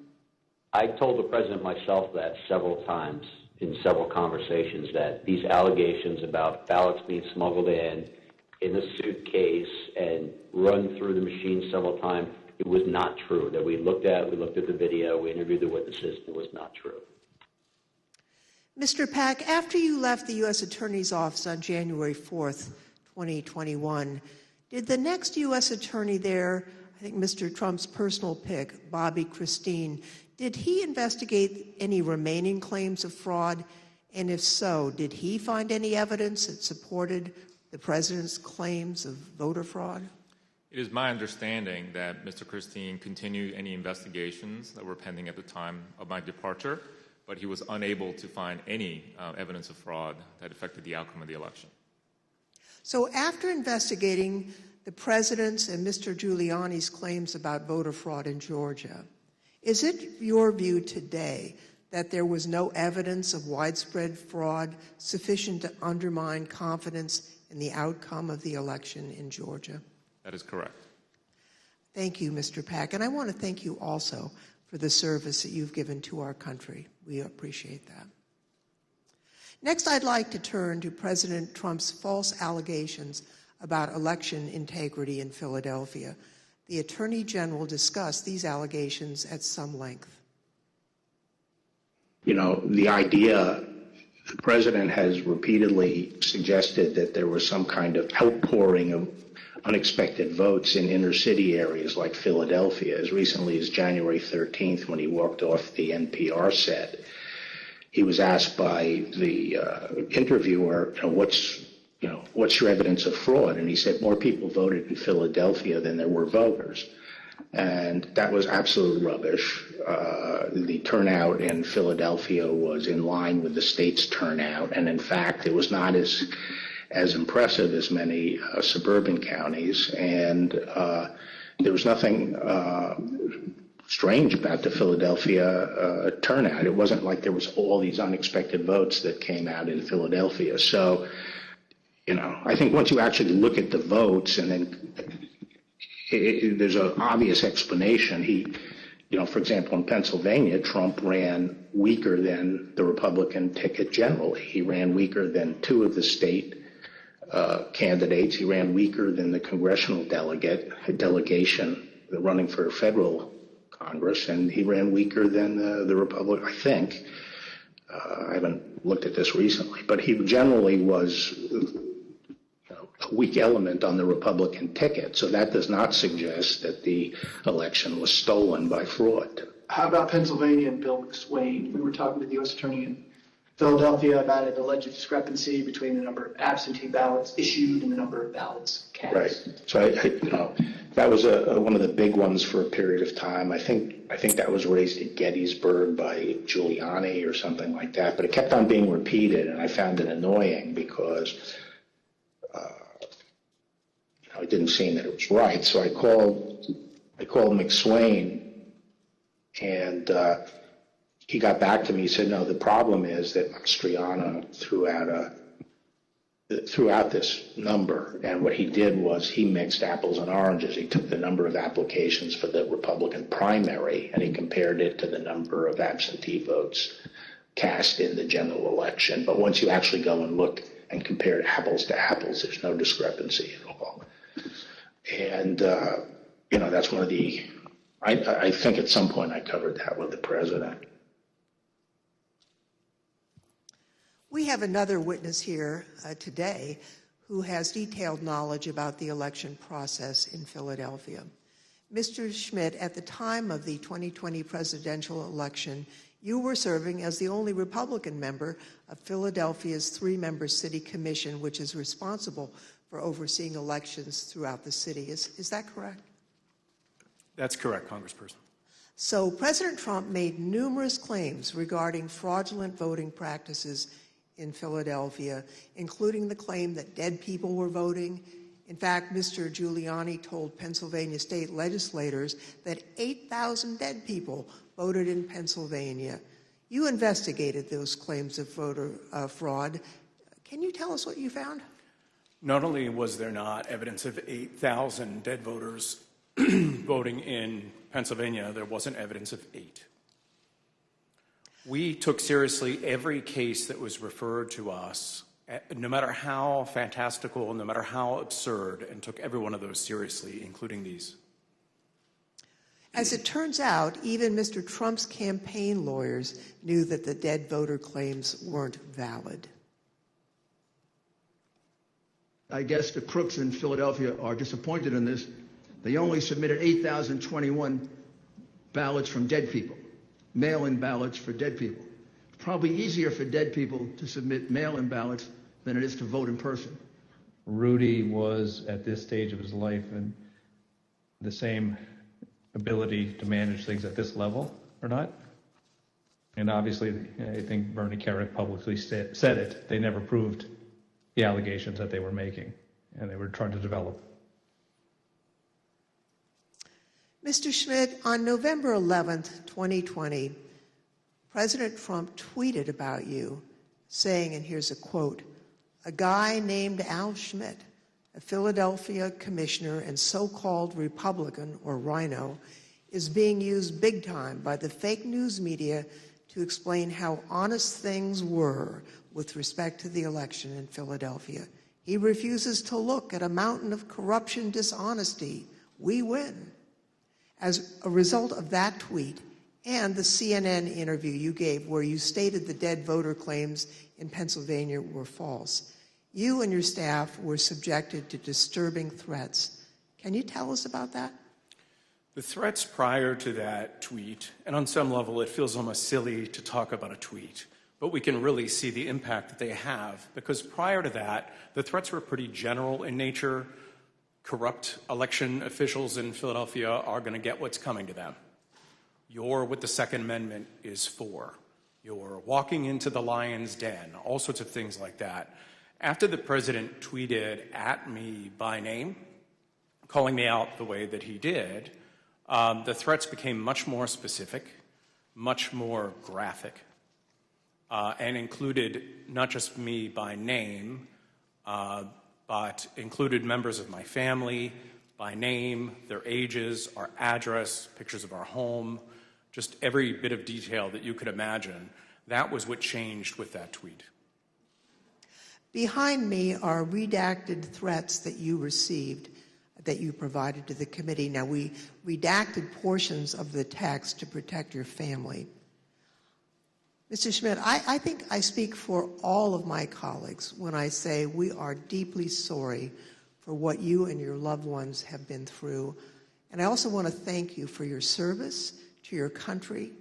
I told the President myself that several times in several conversations, that these allegations about ballots being smuggled in a suitcase and run through the machine several times, it was not true. That we looked at the video, we interviewed the witnesses, it was not true. Mr. Pack, after you left the U.S. Attorney's Office on January 4th, 2021, did the next U.S. Attorney there, I think Mr. Trump's personal pick, Bobby Christine, did he investigate any remaining claims of fraud? And if so, did he find any evidence that supported the President's claims of voter fraud? It is my understanding that Mr. Christine continued any investigations that were pending at the time of my departure, but he was unable to find any evidence of fraud that affected the outcome of the election. So after investigating the President's and Mr. Giuliani's claims about voter fraud in Georgia, is it your view today that there was no evidence of widespread fraud sufficient to undermine confidence in the outcome of the election in Georgia? That is correct. Thank you, Mr. Pack. And I want to thank you also for the service that you've given to our country. We appreciate that. Next, I'd like to turn to President Trump's false allegations about election integrity in Philadelphia. The Attorney General discussed these allegations at some length. You know, the idea, the President has repeatedly suggested that there was some kind of outpouring of unexpected votes in inner city areas like Philadelphia as recently as January 13th when he walked off the NPR set. He was asked by the interviewer, what's your evidence of fraud? And he said more people voted in Philadelphia than there were voters. And that was absolute rubbish. The turnout in Philadelphia was in line with the state's turnout. And in fact, it was not as impressive as many suburban counties. And there was nothing strange about the Philadelphia turnout. It wasn't like there was all these unexpected votes that came out in Philadelphia. So, I think once you actually look at the votes and then there's an obvious explanation. For example, in Pennsylvania, Trump ran weaker than the Republican ticket generally. He ran weaker than two of the state candidates. He ran weaker than the congressional delegation running for federal Congress, and he ran weaker than the Republican, I think. I haven't looked at this recently, but he generally was a weak element on the Republican ticket. So that does not suggest that the election was stolen by fraud. How about Pennsylvania and Bill McSwain? We were talking to the U.S. Attorney in Philadelphia about an alleged discrepancy between the number of absentee ballots issued and the number of ballots cast. Right. So that was one of the big ones for a period of time. I think that was raised at Gettysburg by Giuliani or something like that. But it kept on being repeated, and I found it annoying because it didn't seem that it was right. So I called McSwain, and he got back to me. He said, no, the problem is that Mastriano threw out this number, and what he did was he mixed apples and oranges. He took the number of applications for the Republican primary, and he compared it to the number of absentee votes cast in the general election. But once you actually go and look and compare apples to apples, there's no discrepancy at all. And, that's one of the, I think at some point I covered that with the president. We have another witness here today who has detailed knowledge about the election process in Philadelphia. Mr. Schmidt, at the time of the 2020 presidential election, you were serving as the only Republican member of Philadelphia's three-member city commission, which is responsible for overseeing elections throughout the city. Is that correct? That's correct, Congressperson. So President Trump made numerous claims regarding fraudulent voting practices in Philadelphia, including the claim that dead people were voting. In fact, Mr. Giuliani told Pennsylvania state legislators that 8,000 dead people voted in Pennsylvania. You investigated those claims of voter fraud. Can you tell us what you found? Not only was there not evidence of 8,000 dead voters voting in Pennsylvania, there wasn't evidence of 8. We took seriously every case that was referred to us, no matter how fantastical, no matter how absurd, and took every one of those seriously, including these. As it turns out, even Mr. Trump's campaign lawyers knew that the dead voter claims weren't valid. I guess the crooks in Philadelphia are disappointed in this. They only submitted 8,021 ballots from dead people, mail-in ballots for dead people. It's probably easier for dead people to submit mail-in ballots than it is to vote in person. Rudy was, at this stage of his life, in the same ability to manage things at this level or not. And obviously, I think Bernie Kerik publicly said it. They never proved the allegations that they were making, and they were trying to develop. Mr. Schmidt, on November 11th, 2020, President Trump tweeted about you, saying, and here's a quote, "A guy named Al Schmidt, a Philadelphia commissioner and so-called Republican, or rhino, is being used big time by the fake news media to explain how honest things were with respect to the election in Philadelphia. He refuses to look at a mountain of corruption, dishonesty. We win." As a result of that tweet and the CNN interview you gave where you stated the dead voter claims in Pennsylvania were false, you and your staff were subjected to disturbing threats. Can you tell us about that? The threats prior to that tweet, and on some level it feels almost silly to talk about a tweet, but we can really see the impact that they have, because prior to that, the threats were pretty general in nature. Corrupt election officials in Philadelphia are going to get what's coming to them. You're what the Second Amendment is for. You're walking into the lion's den, all sorts of things like that. After the president tweeted at me by name, calling me out the way that he did, the threats became much more specific, much more graphic, and included not just me by name, but included members of my family by name, their ages, our address, pictures of our home, just every bit of detail that you could imagine. That was what changed with that tweet. Behind me are redacted threats that you received, that you provided to the committee. Now, we redacted portions of the text to protect your family. Mr. Schmidt, I think I speak for all of my colleagues when I say we are deeply sorry for what you and your loved ones have been through. And I also want to thank you for your service to your country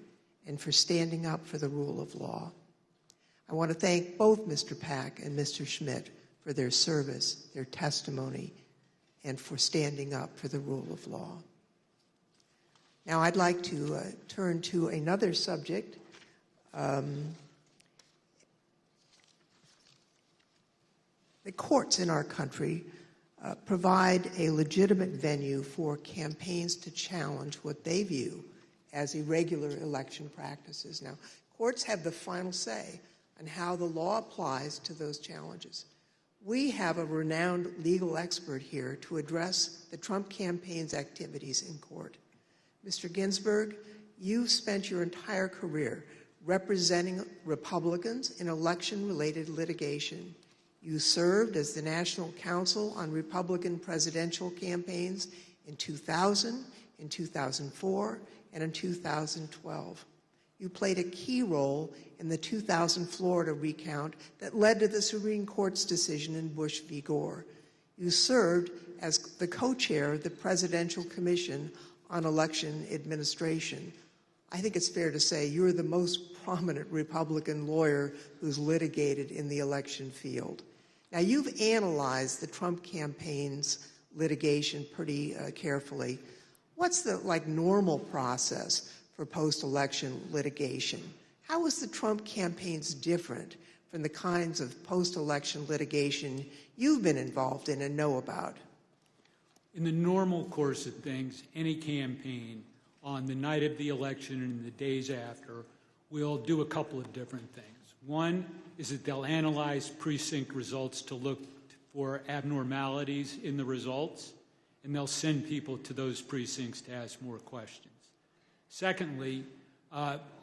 and for standing up for the rule of law. I want to thank both Mr. Pack and Mr. Schmidt for their service, their testimony, and for standing up for the rule of law. Now I'd like to turn to another subject. The courts in our country provide a legitimate venue for campaigns to challenge what they view as irregular election practices. Now, courts have the final say on how the law applies to those challenges. We have a renowned legal expert here to address the Trump campaign's activities in court. Mr. Ginsberg, you've spent your entire career representing Republicans in election-related litigation. You served as the National Counsel on Republican presidential campaigns in 2000, in 2004, and in 2012. You played a key role in the 2000 Florida recount that led to the Supreme Court's decision in Bush v. Gore. You served as the co-chair of the Presidential Commission on Election Administration. I think it's fair to say you're the most prominent Republican lawyer who's litigated in the election field. Now, you've analyzed the Trump campaign's litigation pretty carefully. What's the normal process for post-election litigation? How is the Trump campaign's different from the kinds of post-election litigation you've been involved in and know about? In the normal course of things, any campaign on the night of the election and the days after will do a couple of different things. One is that they'll analyze precinct results to look for abnormalities in the results, and they'll send people to those precincts to ask more questions. Secondly,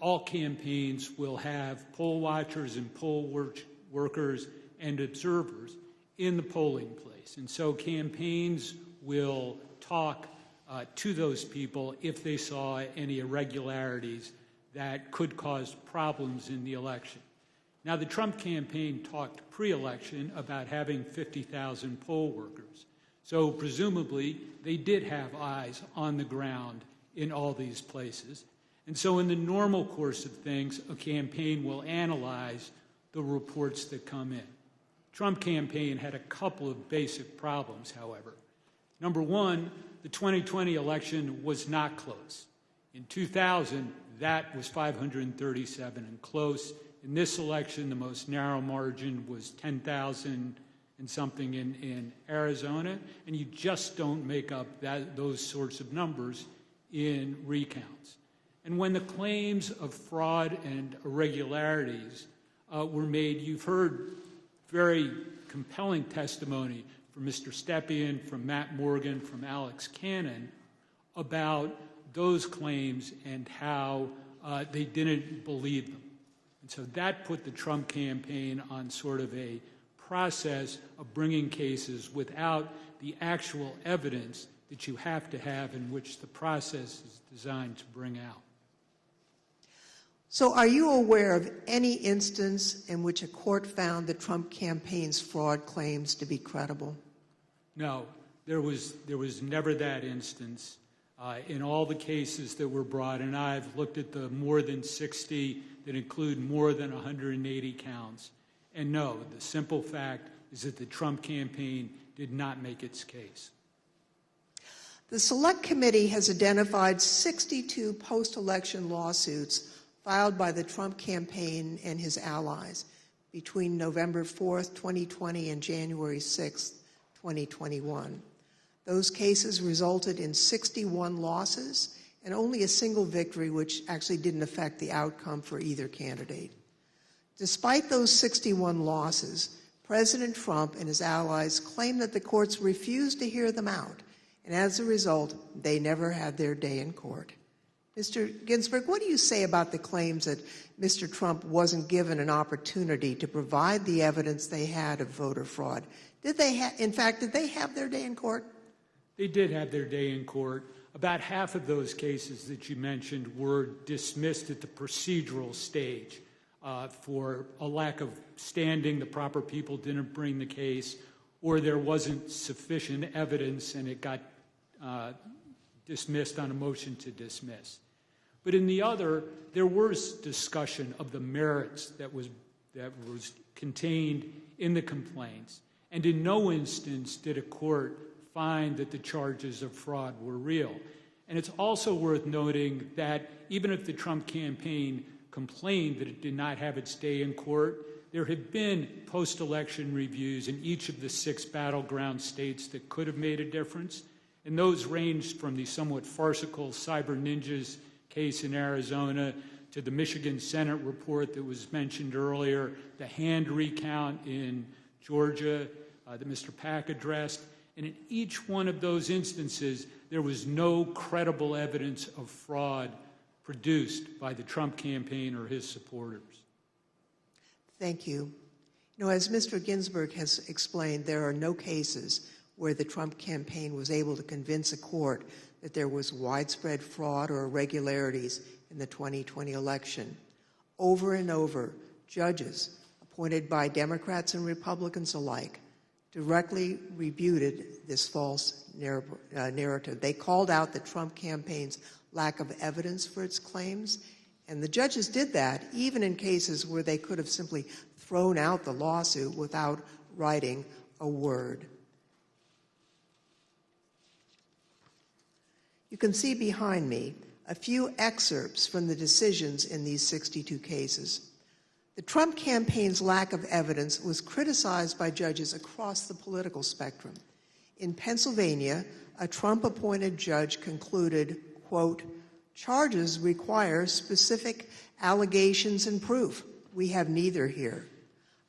all campaigns will have poll watchers and poll workers and observers in the polling place. And so campaigns will talk to those people if they saw any irregularities that could cause problems in the election. Now, the Trump campaign talked pre-election about having 50,000 poll workers. So presumably, they did have eyes on the ground in all these places. And so in the normal course of things, a campaign will analyze the reports that come in. Trump campaign had a couple of basic problems, however. Number one, the 2020 election was not close. In 2000, that was 537 and close. In this election, the most narrow margin was 10,000 and something in Arizona, and you just don't make up those sorts of numbers in recounts. And when the claims of fraud and irregularities were made, you've heard very compelling testimony from Mr. Stepien, from Matt Morgan, from Alex Cannon about those claims and how they didn't believe them. And so that put the Trump campaign on sort of a process of bringing cases without the actual evidence that you have to have in which the process is designed to bring out. So are you aware of any instance in which a court found the Trump campaign's fraud claims to be credible? No, there was never that instance. In all the cases that were brought, and I've looked at the more than 60 that include more than 180 counts, and no, the simple fact is that the Trump campaign did not make its case. The Select Committee has identified 62 post-election lawsuits filed by the Trump campaign and his allies between November 4th, 2020 and January 6th, 2021. Those cases resulted in 61 losses and only a single victory, which actually didn't affect the outcome for either candidate. Despite those 61 losses, President Trump and his allies claim that the courts refused to hear them out, and as a result, they never had their day in court. Mr. Ginsberg, what do you say about the claims that Mr. Trump wasn't given an opportunity to provide the evidence they had of voter fraud? Did they have their day in court? They did have their day in court. About half of those cases that you mentioned were dismissed at the procedural stage for a lack of standing. The proper people didn't bring the case, or there wasn't sufficient evidence and it got dismissed on a motion to dismiss. But in the other, there was discussion of the merits that that was contained in the complaints, and in no instance did a court find that the charges of fraud were real. And it's also worth noting that even if the Trump campaign complained that it did not have its day in court, there had been post-election reviews in each of the 6 battleground states that could have made a difference, and those ranged from the somewhat farcical Cyber Ninjas case in Arizona to the Michigan Senate report that was mentioned earlier, the hand recount in Georgia that Mr. Pack addressed. And in each one of those instances, there was no credible evidence of fraud produced by the Trump campaign or his supporters. Thank you. As Mr. Ginsberg has explained, there are no cases where the Trump campaign was able to convince a court that there was widespread fraud or irregularities in the 2020 election. Over and over, judges appointed by Democrats and Republicans alike directly refuted this false narrative. They called out the Trump campaign's lack of evidence for its claims, and the judges did that even in cases where they could have simply thrown out the lawsuit without writing a word. You can see behind me a few excerpts from the decisions in these 62 cases. The Trump campaign's lack of evidence was criticized by judges across the political spectrum. In Pennsylvania, a Trump-appointed judge concluded, quote, "Charges require specific allegations and proof. We have neither here."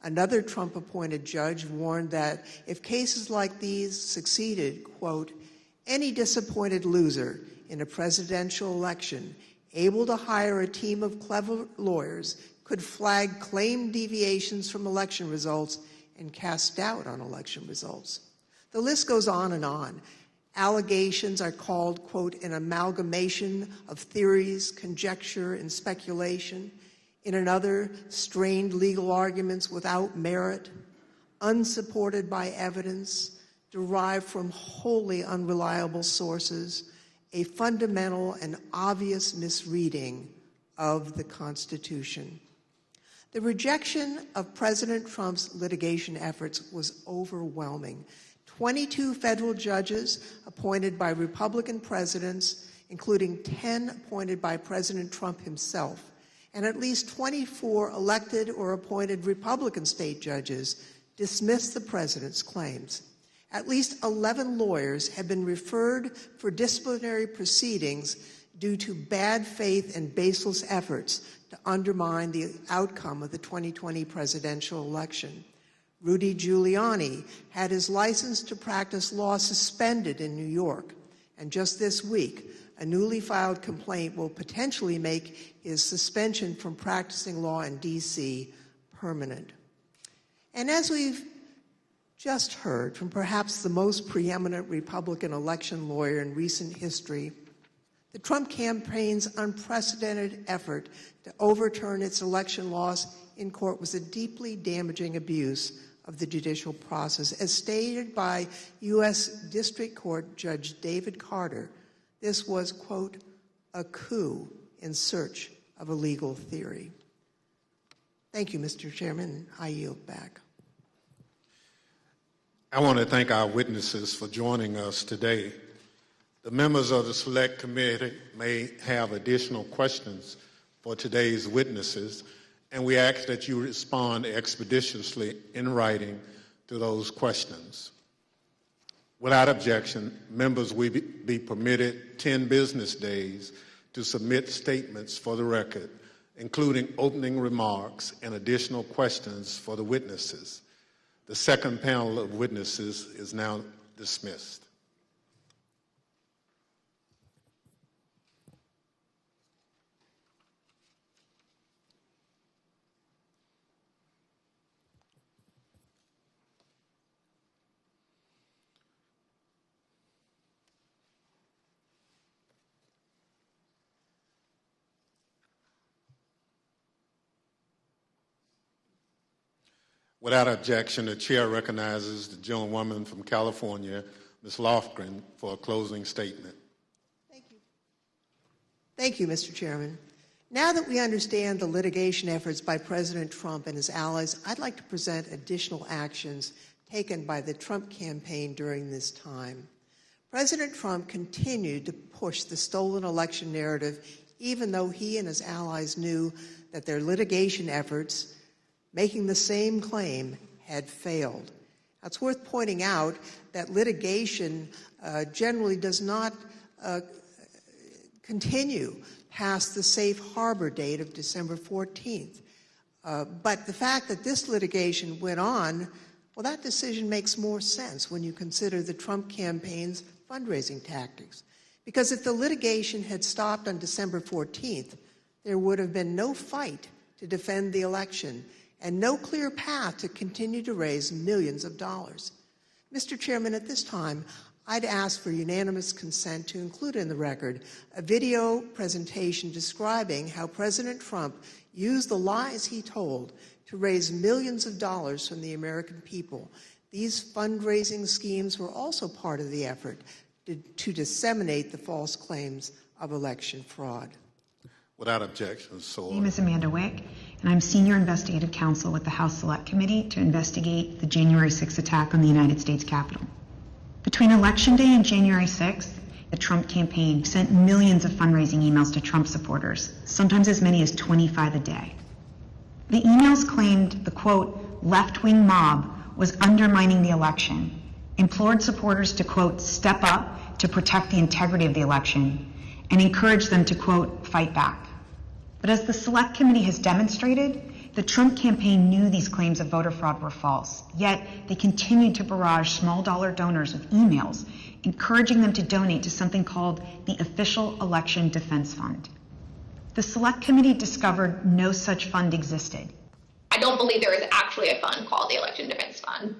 Another Trump-appointed judge warned that if cases like these succeeded, quote, "Any disappointed loser in a presidential election able to hire a team of clever lawyers could flag claimed deviations from election results and cast doubt on election results." The list goes on and on. Allegations are called, quote, "an amalgamation of theories, conjecture, and speculation." In another, strained legal arguments without merit, unsupported by evidence, derived from wholly unreliable sources, a fundamental and obvious misreading of the Constitution. The rejection of President Trump's litigation efforts was overwhelming. 22 federal judges appointed by Republican presidents, including 10 appointed by President Trump himself, and at least 24 elected or appointed Republican state judges dismissed the president's claims. At least 11 lawyers have been referred for disciplinary proceedings due to bad faith and baseless efforts to undermine the outcome of the 2020 presidential election. Rudy Giuliani had his license to practice law suspended in New York, and just this week, a newly filed complaint will potentially make his suspension from practicing law in D.C. permanent. And as we've just heard from perhaps the most preeminent Republican election lawyer in recent history, the Trump campaign's unprecedented effort to overturn its election loss in court was a deeply damaging abuse of the judicial process. As stated by U.S. District Court Judge David Carter, this was, quote, "a coup in search of a legal theory." Thank you, Mr. Chairman. I yield back. I want to thank our witnesses for joining us today. The members of the Select Committee may have additional questions for today's witnesses, and we ask that you respond expeditiously in writing to those questions. Without objection, members will be permitted 10 business days to submit statements for the record, including opening remarks and additional questions for the witnesses. The second panel of witnesses is now dismissed. Without objection, the chair recognizes the gentlewoman from California, Ms. Lofgren, for a closing statement. Thank you, Mr. Chairman. Now that we understand the litigation efforts by President Trump and his allies, I'd like to present additional actions taken by the Trump campaign during this time. President Trump continued to push the stolen election narrative, even though he and his allies knew that their litigation efforts, making the same claim, had failed. Now, it's worth pointing out that litigation generally does not continue past the safe harbor date of December 14th. But the fact that this litigation went on, well, that decision makes more sense when you consider the Trump campaign's fundraising tactics. Because if the litigation had stopped on December 14th, there would have been no fight to defend the election and no clear path to continue to raise millions of dollars. Mr. Chairman, at this time, I'd ask for unanimous consent to include in the record a video presentation describing how President Trump used the lies he told to raise millions of dollars from the American people. These fundraising schemes were also part of the effort to disseminate the false claims of election fraud. Without objection, so My name is Amanda Wick, and I'm Senior Investigative Counsel with the House Select Committee to investigate the January 6th attack on the United States Capitol. Between Election Day and January 6th, the Trump campaign sent millions of fundraising emails to Trump supporters, sometimes as many as 25 a day. The emails claimed the, quote, left-wing mob was undermining the election, implored supporters to, quote, step up to protect the integrity of the election, and encouraged them to, quote, fight back. But as the Select Committee has demonstrated, the Trump campaign knew these claims of voter fraud were false, yet they continued to barrage small-dollar donors with emails, encouraging them to donate to something called the Official Election Defense Fund. The Select Committee discovered no such fund existed. I don't believe there is actually a fund called the Election Defense Fund.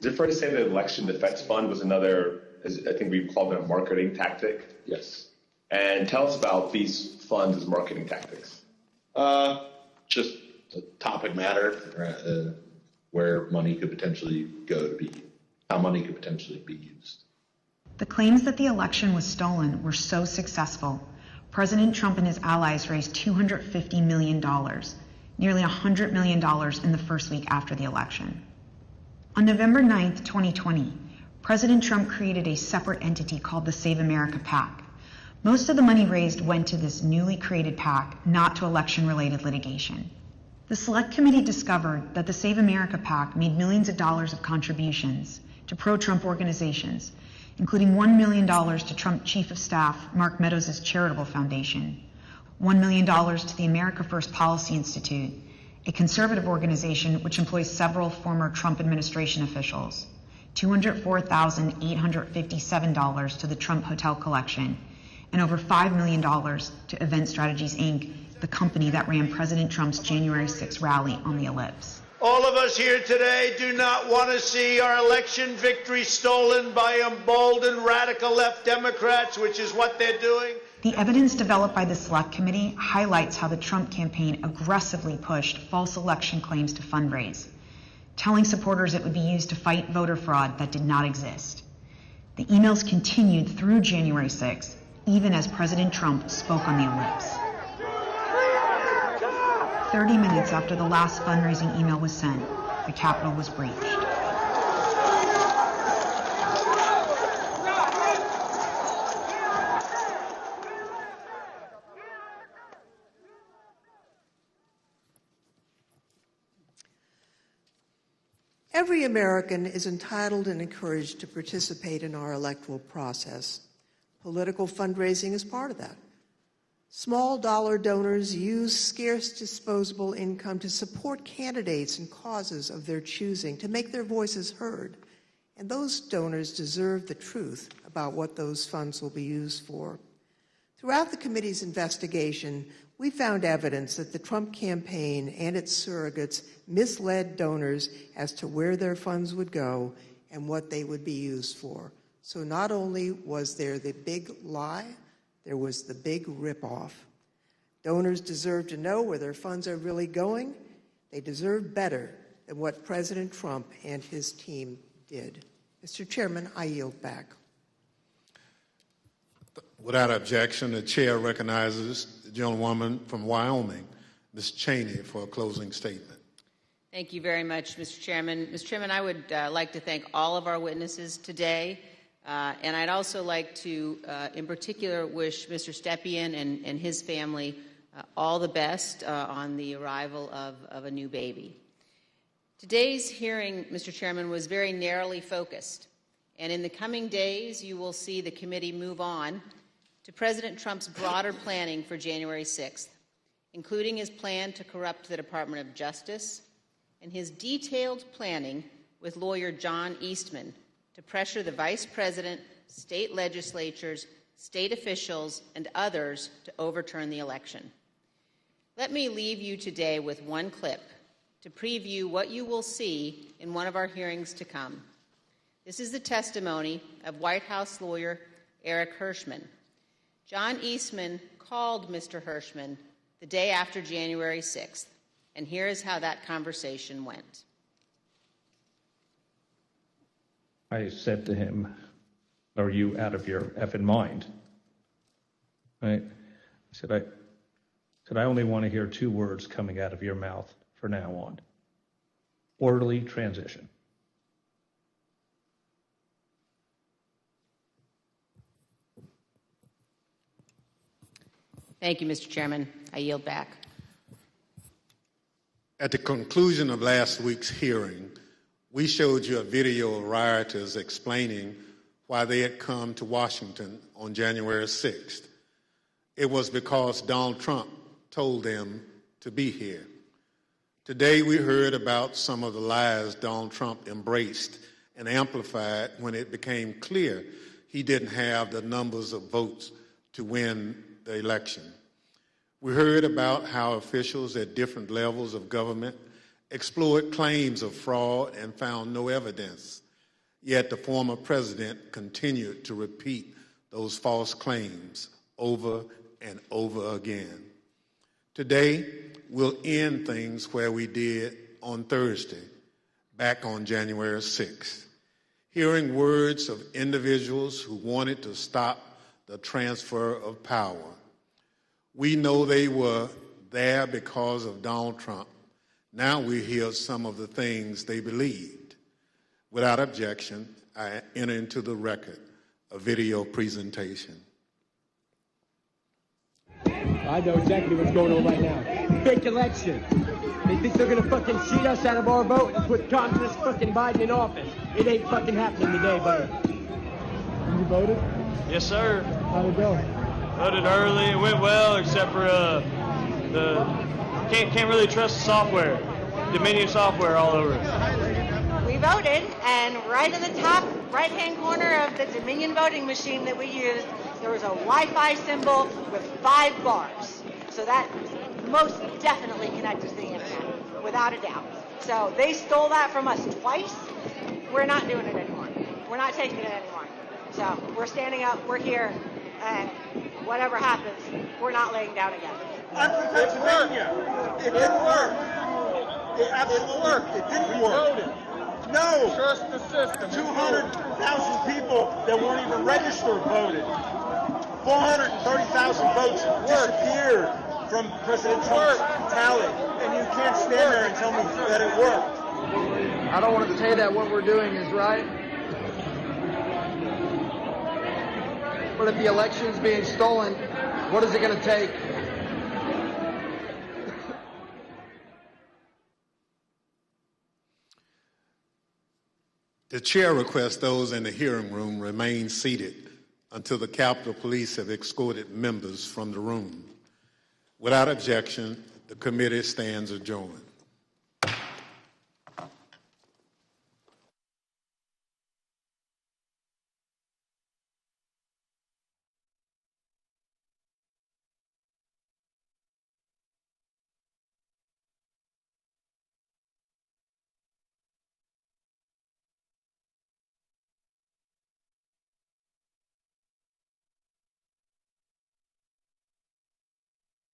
Is it fair to say that the Election Defense Fund was another, I think we've called it a marketing tactic? Yes. And tell us about these funds as marketing tactics. Just a topic matter where money could potentially go to be, how money could potentially be used. The claims that the election was stolen were so successful, President Trump and his allies raised $250 million, nearly $100 million in the first week after the election. On November 9th, 2020, President Trump created a separate entity called the Save America PAC. Most of the money raised went to this newly created PAC, not to election-related litigation. The Select Committee discovered that the Save America PAC made millions of dollars of contributions to pro-Trump organizations, including $1 million to Trump Chief of Staff Mark Meadows' charitable foundation, $1 million to the America First Policy Institute, a conservative organization which employs several former Trump administration officials, $204,857 to the Trump Hotel Collection, and over $5 million to Event Strategies, Inc., the company that ran President Trump's January 6th rally on the Ellipse. All of us here today do not want to see our election victory stolen by emboldened radical left Democrats, which is what they're doing. The evidence developed by the Select Committee highlights how the Trump campaign aggressively pushed false election claims to fundraise, telling supporters it would be used to fight voter fraud that did not exist. The emails continued through January 6th, even as President Trump spoke on the Ellipse. 30 minutes after the last fundraising email was sent, the Capitol was breached. Every American is entitled and encouraged to participate in our electoral process. Political fundraising is part of that. Small dollar donors use scarce disposable income to support candidates and causes of their choosing, to make their voices heard. And those donors deserve the truth about what those funds will be used for. Throughout the committee's investigation, we found evidence that the Trump campaign and its surrogates misled donors as to where their funds would go and what they would be used for. So not only was there the big lie, there was the big ripoff. Donors deserve to know where their funds are really going. They deserve better than what President Trump and his team did. Mr. Chairman, I yield back. Without objection, the chair recognizes the gentlewoman from Wyoming, Ms. Cheney, for a closing statement. Thank you very much, Mr. Chairman. Mr. Chairman, I would like to thank all of our witnesses today, and I'd also like to, in particular, wish Mr. Stepien and his family all the best on the arrival of a new baby. Today's hearing, Mr. Chairman, was very narrowly focused, and in the coming days, you will see the committee move on to President Trump's broader planning for January 6th, including his plan to corrupt the Department of Justice and his detailed planning with lawyer John Eastman to pressure the Vice President, state legislatures, state officials, and others to overturn the election. Let me leave you today with one clip to preview what you will see in one of our hearings to come. This is the testimony of White House lawyer Eric Hirschman. John Eastman called Mr. Hirschman the day after January 6th, and here is how that conversation went. I said to him, "Are you out of your effing mind?" Right? I said, I only want to hear two words coming out of your mouth from now on: orderly transition. Thank you, Mr. Chairman. I yield back. At the conclusion of last week's hearing, we showed you a video of rioters explaining why they had come to Washington on January 6th. It was because Donald Trump told them to be here. Today we heard about some of the lies Donald Trump embraced and amplified when it became clear he didn't have the numbers of votes to win the election. We heard about how officials at different levels of government explored claims of fraud and found no evidence, yet the former president continued to repeat those false claims over and over again. Today, we'll end things where we did on Thursday, back on January 6th, hearing words of individuals who wanted to stop the transfer of power. We know they were there because of Donald Trump. Now we hear some of the things they believed. Without objection, I enter into the record a video presentation. I know exactly what's going on right now. Fake election. They think they're gonna fucking cheat us out of our vote and put communist fucking Biden in office. It ain't fucking happening today, buddy. You voted? Yes, sir. How'd it go? Voted early. It went well, except for the can't really trust the software. Dominion software all over it. We voted, and right in the top right-hand corner of the Dominion voting machine that we used, there was a Wi-Fi symbol with 5 bars. So that most definitely connected to the internet, without a doubt. So they stole that from us twice. We're not doing it anymore. We're not taking it anymore. So we're standing up, we're here, and whatever happens, we're not laying down again. I'm from Pennsylvania. It didn't work. It absolutely worked. It didn't work. No. Trust the system. 200,000 people that weren't even registered voted. 430,000 votes disappeared from President Trump's tally. And you can't stand there and tell me that it worked. I don't want to say that what we're doing is right. But if the election's being stolen, what is it going to take? The chair requests those in the hearing room remain seated until the Capitol Police have escorted members from the room. Without objection, the committee stands adjourned.